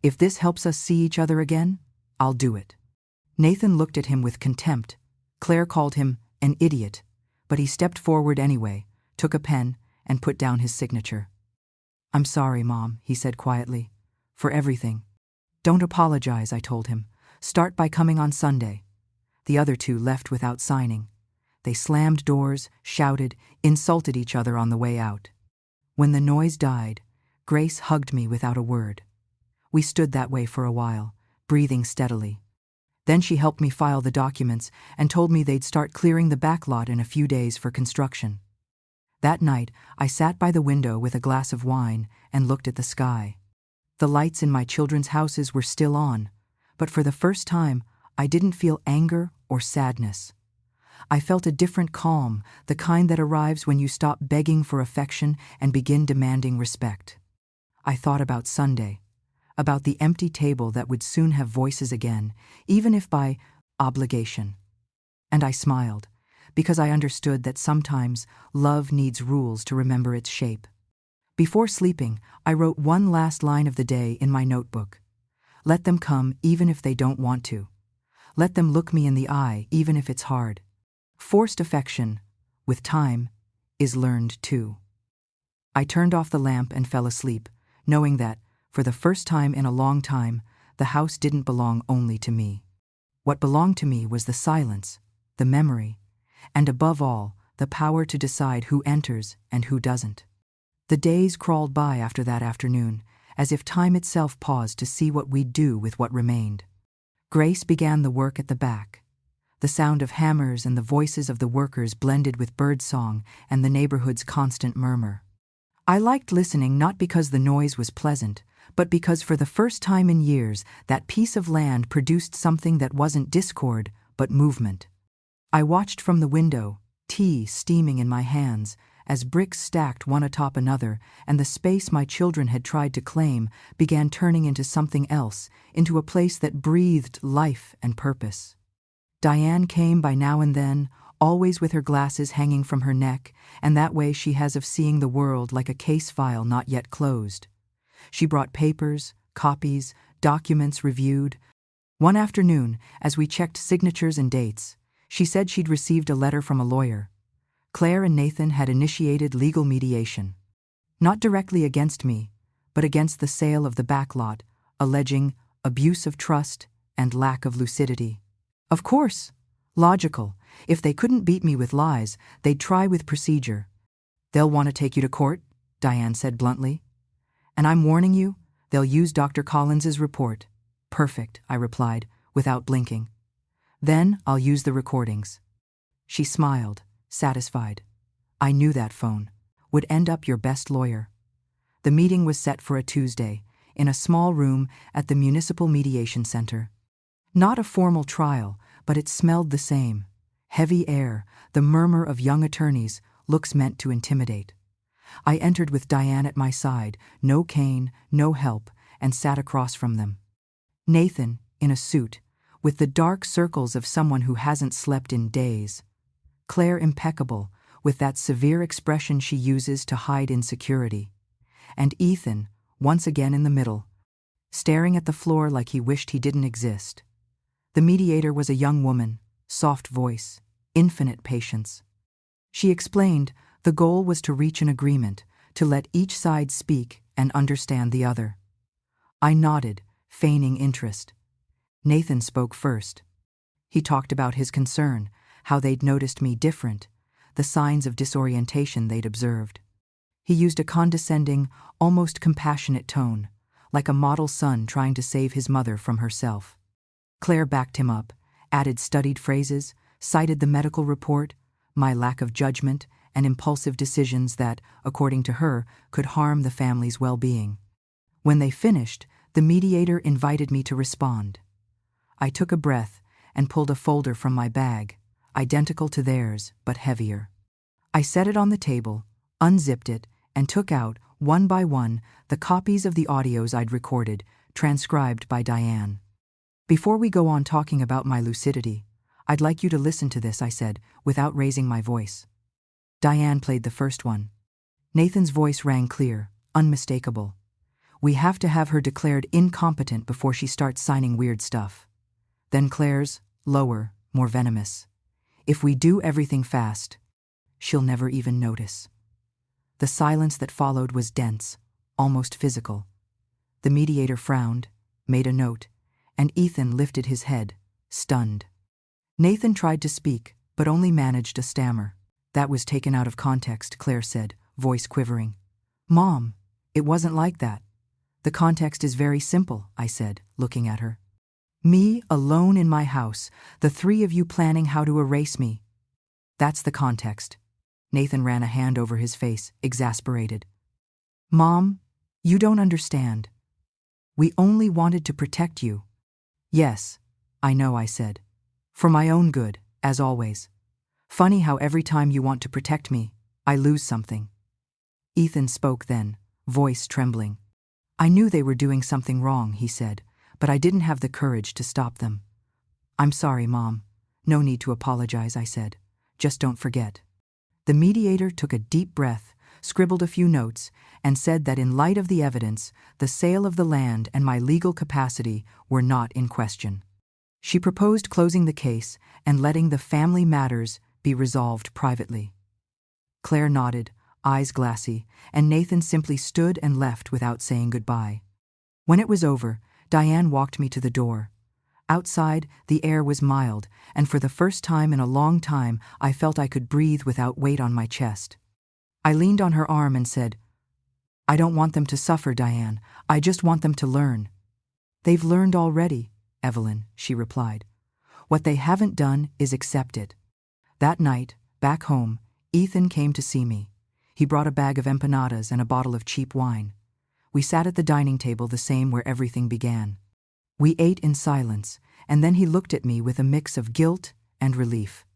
If this helps us see each other again, I'll do it. Nathan looked at him with contempt. Claire called him an idiot, but he stepped forward anyway, took a pen, and put down his signature. I'm sorry, Mom, he said quietly, for everything. Don't apologize, I told him. Start by coming on Sunday. The other 2 left without signing. They slammed doors, shouted, insulted each other on the way out. When the noise died, Grace hugged me without a word. We stood that way for a while, breathing steadily. Then she helped me file the documents and told me they'd start clearing the back lot in a few days for construction. That night, I sat by the window with a glass of wine and looked at the sky. The lights in my children's houses were still on, but for the first time, I didn't feel anger or sadness. I felt a different calm, the kind that arrives when you stop begging for affection and begin demanding respect. I thought about Sunday, about the empty table that would soon have voices again, even if by obligation. And I smiled, because I understood that sometimes love needs rules to remember its shape. Before sleeping, I wrote one last line of the day in my notebook. Let them come even if they don't want to. Let them look me in the eye even if it's hard. Forced affection, with time, is learned too. I turned off the lamp and fell asleep, knowing that, for the first time in a long time, the house didn't belong only to me. What belonged to me was the silence, the memory, and above all, the power to decide who enters and who doesn't. The days crawled by after that afternoon, as if time itself paused to see what we'd do with what remained. Grace began the work at the back. The sound of hammers and the voices of the workers blended with birdsong and the neighborhood's constant murmur. I liked listening not because the noise was pleasant, but because for the first time in years, that piece of land produced something that wasn't discord, but movement. I watched from the window, tea steaming in my hands, as bricks stacked one atop another, and the space my children had tried to claim began turning into something else, into a place that breathed life and purpose. Diane came by now and then, always with her glasses hanging from her neck, and that way she has of seeing the world like a case file not yet closed. She brought papers, copies, documents reviewed. One afternoon, as we checked signatures and dates, she said she'd received a letter from a lawyer. Claire and Nathan had initiated legal mediation. Not directly against me, but against the sale of the back lot, alleging abuse of trust and lack of lucidity. Of course, logical. If they couldn't beat me with lies, they'd try with procedure. They'll want to take you to court, Diane said bluntly. And I'm warning you, They'll use Dr. Collins's report. Perfect, I replied, without blinking. Then I'll use the recordings. She smiled, satisfied. I knew that phone would end up your best lawyer. The meeting was set for a Tuesday, in a small room at the Municipal Mediation Center. Not a formal trial, but it smelled the same. Heavy air, the murmur of young attorneys, looks meant to intimidate. I entered with Diane at my side, no cane, no help, and sat across from them. Nathan, in a suit, with the dark circles of someone who hasn't slept in days. Claire impeccable, with that severe expression she uses to hide insecurity. And Ethan, once again in the middle, staring at the floor like he wished he didn't exist. The mediator was a young woman, soft voice, infinite patience. She explained the goal was to reach an agreement, to let each side speak and understand the other. I nodded, feigning interest. Nathan spoke first. He talked about his concern, how they'd noticed me different, the signs of disorientation they'd observed. He used a condescending, almost compassionate tone, like a model son trying to save his mother from herself. Claire backed him up, added studied phrases, cited the medical report, my lack of judgment, and impulsive decisions that, according to her, could harm the family's well-being. When they finished, the mediator invited me to respond. I took a breath and pulled a folder from my bag, identical to theirs, but heavier. I set it on the table, unzipped it, and took out, one by one, the copies of the audios I'd recorded, transcribed by Diane. Before we go on talking about my lucidity, I'd like you to listen to this, I said, without raising my voice. Diane played the first one. Nathan's voice rang clear, unmistakable. We have to have her declared incompetent before she starts signing weird stuff. Then Claire's, lower, more venomous. If we do everything fast, she'll never even notice. The silence that followed was dense, almost physical. The mediator frowned, made a note, and Ethan lifted his head, stunned. Nathan tried to speak, but only managed a stammer. That was taken out of context, Claire said, voice quivering. Mom, it wasn't like that. The context is very simple, I said, looking at her. Me, alone in my house, the three of you planning how to erase me. That's the context. Nathan ran a hand over his face, exasperated. Mom, you don't understand. We only wanted to protect you. Yes, I know, I said. For my own good, as always. Funny how every time you want to protect me, I lose something. Ethan spoke then, voice trembling. I knew they were doing something wrong, he said, but I didn't have the courage to stop them. I'm sorry, Mom. No need to apologize, I said. Just don't forget. The mediator took a deep breath, scribbled a few notes, and said that in light of the evidence, the sale of the land and my legal capacity were not in question. She proposed closing the case and letting the family matters be resolved privately. Claire nodded, eyes glassy, and Nathan simply stood and left without saying goodbye. When it was over, Diane walked me to the door. Outside, the air was mild, and for the first time in a long time, I felt I could breathe without weight on my chest. I leaned on her arm and said, I don't want them to suffer, Diane. I just want them to learn. They've learned already, Evelyn, she replied. What they haven't done is accept it. That night, back home, Ethan came to see me. He brought a bag of empanadas and a bottle of cheap wine. We sat at the dining table, the same where everything began. We ate in silence, and then he looked at me with a mix of guilt and relief.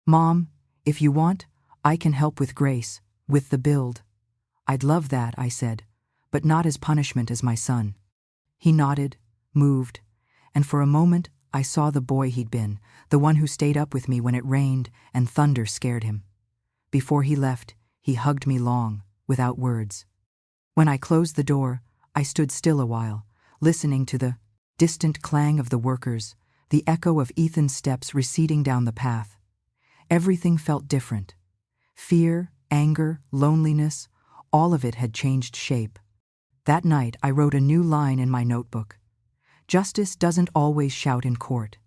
Mom, if you want, I can help with Grace, with the build. I'd love that, I said, but not as punishment as my son. He nodded, moved, and for a moment I saw the boy he'd been, the one who stayed up with me when it rained and thunder scared him. Before he left, he hugged me long, without words. When I closed the door, I stood still a while, listening to the distant clang of the workers, the echo of Ethan's steps receding down the path. Everything felt different. Fear, anger, loneliness, all of it had changed shape. That night I wrote a new line in my notebook. Justice doesn't always shout in court.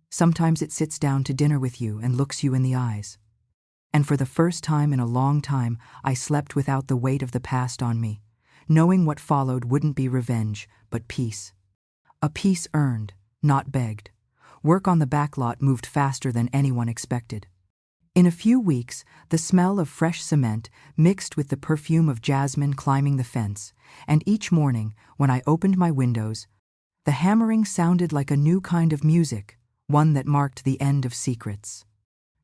Sometimes it sits down to dinner with you and looks you in the eyes. And for the first time in a long time, I slept without the weight of the past on me, knowing what followed wouldn't be revenge, but peace. A peace earned, not begged. Work on the backlot moved faster than anyone expected. In a few weeks, the smell of fresh cement mixed with the perfume of jasmine climbing the fence, and each morning, when I opened my windows, the hammering sounded like a new kind of music, one that marked the end of secrets.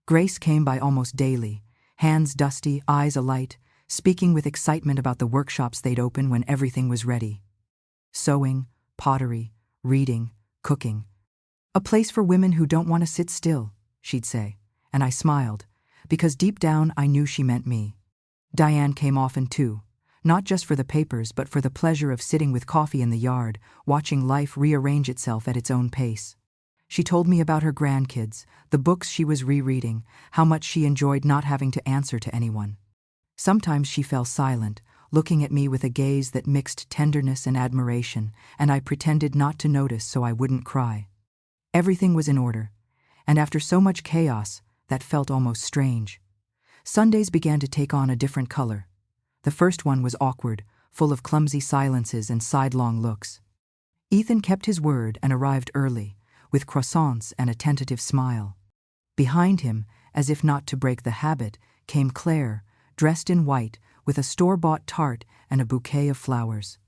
Grace came by almost daily, hands dusty, eyes alight, speaking with excitement about the workshops they'd open when everything was ready. Sewing, pottery, reading, cooking. A place for women who don't want to sit still, she'd say, and I smiled, because deep down I knew she meant me. Diane came often too, not just for the papers but for the pleasure of sitting with coffee in the yard, watching life rearrange itself at its own pace. She told me about her grandkids, the books she was rereading, how much she enjoyed not having to answer to anyone. Sometimes she fell silent, looking at me with a gaze that mixed tenderness and admiration, and I pretended not to notice so I wouldn't cry. Everything was in order, and after so much chaos, that felt almost strange. Sundays began to take on a different color. The first one was awkward, full of clumsy silences and sidelong looks. Ethan kept his word and arrived early, with croissants and a tentative smile. Behind him, as if not to break the habit, came Claire, dressed in white, with a store-bought tart and a bouquet of flowers.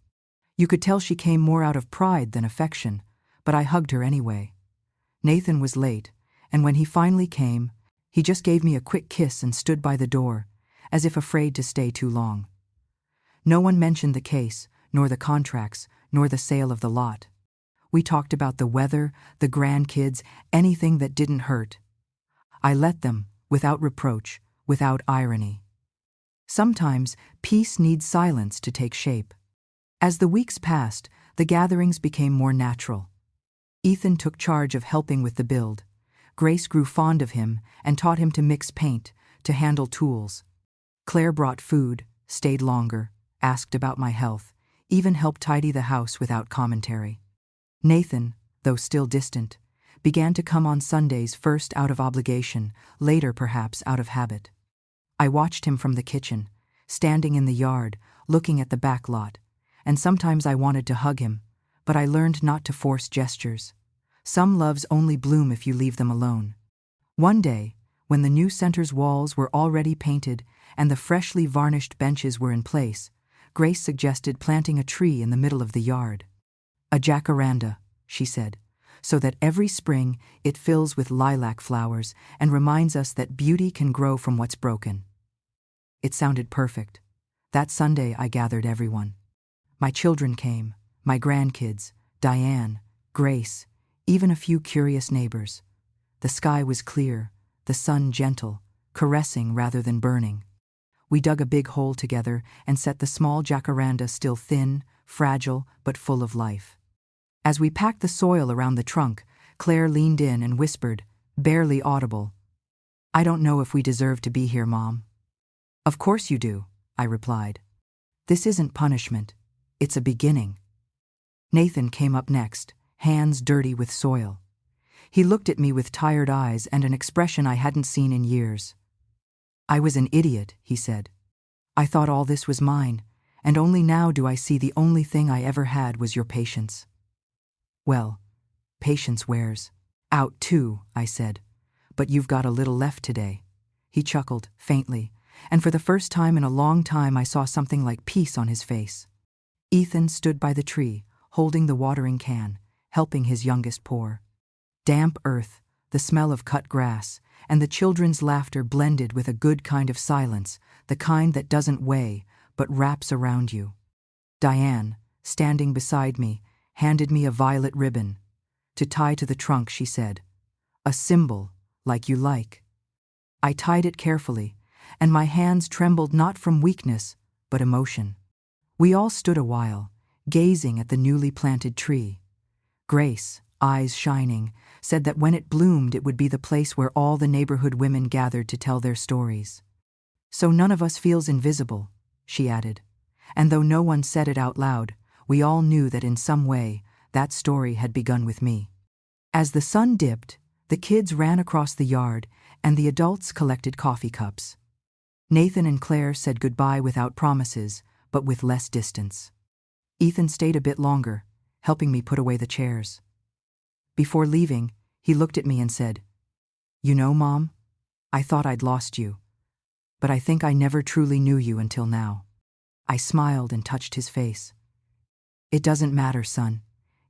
You could tell she came more out of pride than affection, but I hugged her anyway. Nathan was late, and when he finally came, he just gave me a quick kiss and stood by the door, as if afraid to stay too long. No one mentioned the case, nor the contracts, nor the sale of the lot. We talked about the weather, the grandkids, anything that didn't hurt. I let them, without reproach, without irony. Sometimes, peace needs silence to take shape. As the weeks passed, the gatherings became more natural. Ethan took charge of helping with the build. Grace grew fond of him and taught him to mix paint, to handle tools. Claire brought food, stayed longer, asked about my health, even helped tidy the house without commentary. Nathan, though still distant, began to come on Sundays, first out of obligation, later perhaps out of habit. I watched him from the kitchen, standing in the yard, looking at the back lot, and sometimes I wanted to hug him, but I learned not to force gestures. Some loves only bloom if you leave them alone. One day, when the new center's walls were already painted and the freshly varnished benches were in place, Grace suggested planting a tree in the middle of the yard. A jacaranda, she said, so that every spring it fills with lilac flowers and reminds us that beauty can grow from what's broken. It sounded perfect. That Sunday I gathered everyone. My children came, my grandkids, Diane, Grace, even a few curious neighbors. The sky was clear, the sun gentle, caressing rather than burning. We dug a big hole together and set the small jacaranda, still thin, fragile, but full of life. As we packed the soil around the trunk, Claire leaned in and whispered, barely audible, "I don't know if we deserve to be here, Mom." "Of course you do," I replied. "This isn't punishment. It's a beginning." Nathan came up next, hands dirty with soil. He looked at me with tired eyes and an expression I hadn't seen in years. "I was an idiot," he said. "I thought all this was mine, and only now do I see the only thing I ever had was your patience." "Well, patience wears out too," I said. "But you've got a little left today." He chuckled, faintly, and for the first time in a long time I saw something like peace on his face. Ethan stood by the tree, holding the watering can, helping his youngest pour. Damp earth, the smell of cut grass, and the children's laughter blended with a good kind of silence, the kind that doesn't weigh, but wraps around you. Diane, standing beside me, handed me a violet ribbon. "To tie to the trunk," she said. "A symbol, like you like." I tied it carefully, and my hands trembled not from weakness, but emotion. We all stood a while, gazing at the newly planted tree. Grace, eyes shining, said that when it bloomed it would be the place where all the neighborhood women gathered to tell their stories. "So none of us feels invisible," she added. And though no one said it out loud, we all knew that in some way that story had begun with me. As the sun dipped, the kids ran across the yard and the adults collected coffee cups. Nathan and Claire said goodbye without promises, but with less distance. Ethan stayed a bit longer, helping me put away the chairs. Before leaving, he looked at me and said, "You know, Mom, I thought I'd lost you, but I think I never truly knew you until now." I smiled and touched his face. "It doesn't matter, son.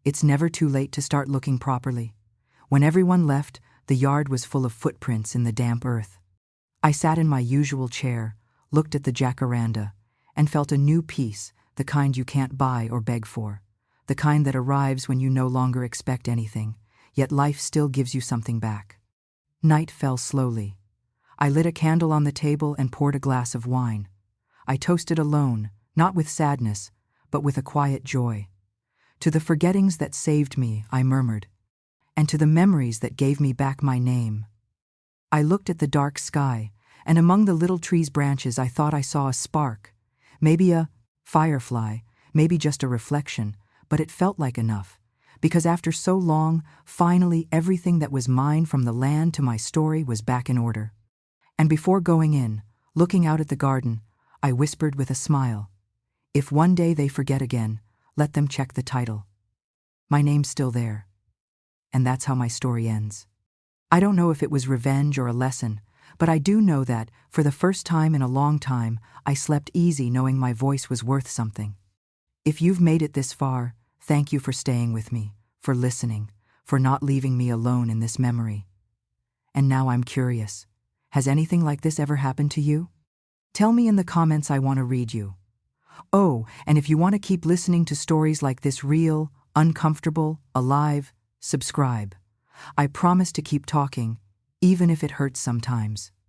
It's never too late to start looking properly." When everyone left, the yard was full of footprints in the damp earth. I sat in my usual chair, looked at the jacaranda, and felt a new peace, the kind you can't buy or beg for, the kind that arrives when you no longer expect anything, yet life still gives you something back. Night fell slowly. I lit a candle on the table and poured a glass of wine. I toasted alone, not with sadness, but with a quiet joy. To the forgettings that saved me, I murmured, and to the memories that gave me back my name. I looked at the dark sky, and among the little tree's branches I thought I saw a spark, maybe a firefly, maybe just a reflection, but it felt like enough, because after so long, finally everything that was mine from the land to my story was back in order. And before going in, looking out at the garden, I whispered with a smile, "If one day they forget again, let them check the title. My name's still there." And that's how my story ends. I don't know if it was revenge or a lesson, but I do know that, for the first time in a long time, I slept easy knowing my voice was worth something. If you've made it this far, thank you for staying with me, for listening, for not leaving me alone in this memory. And now I'm curious. Has anything like this ever happened to you? Tell me in the comments. I want to read you. Oh, and if you want to keep listening to stories like this, real, uncomfortable, alive, subscribe. I promise to keep talking, even if it hurts sometimes.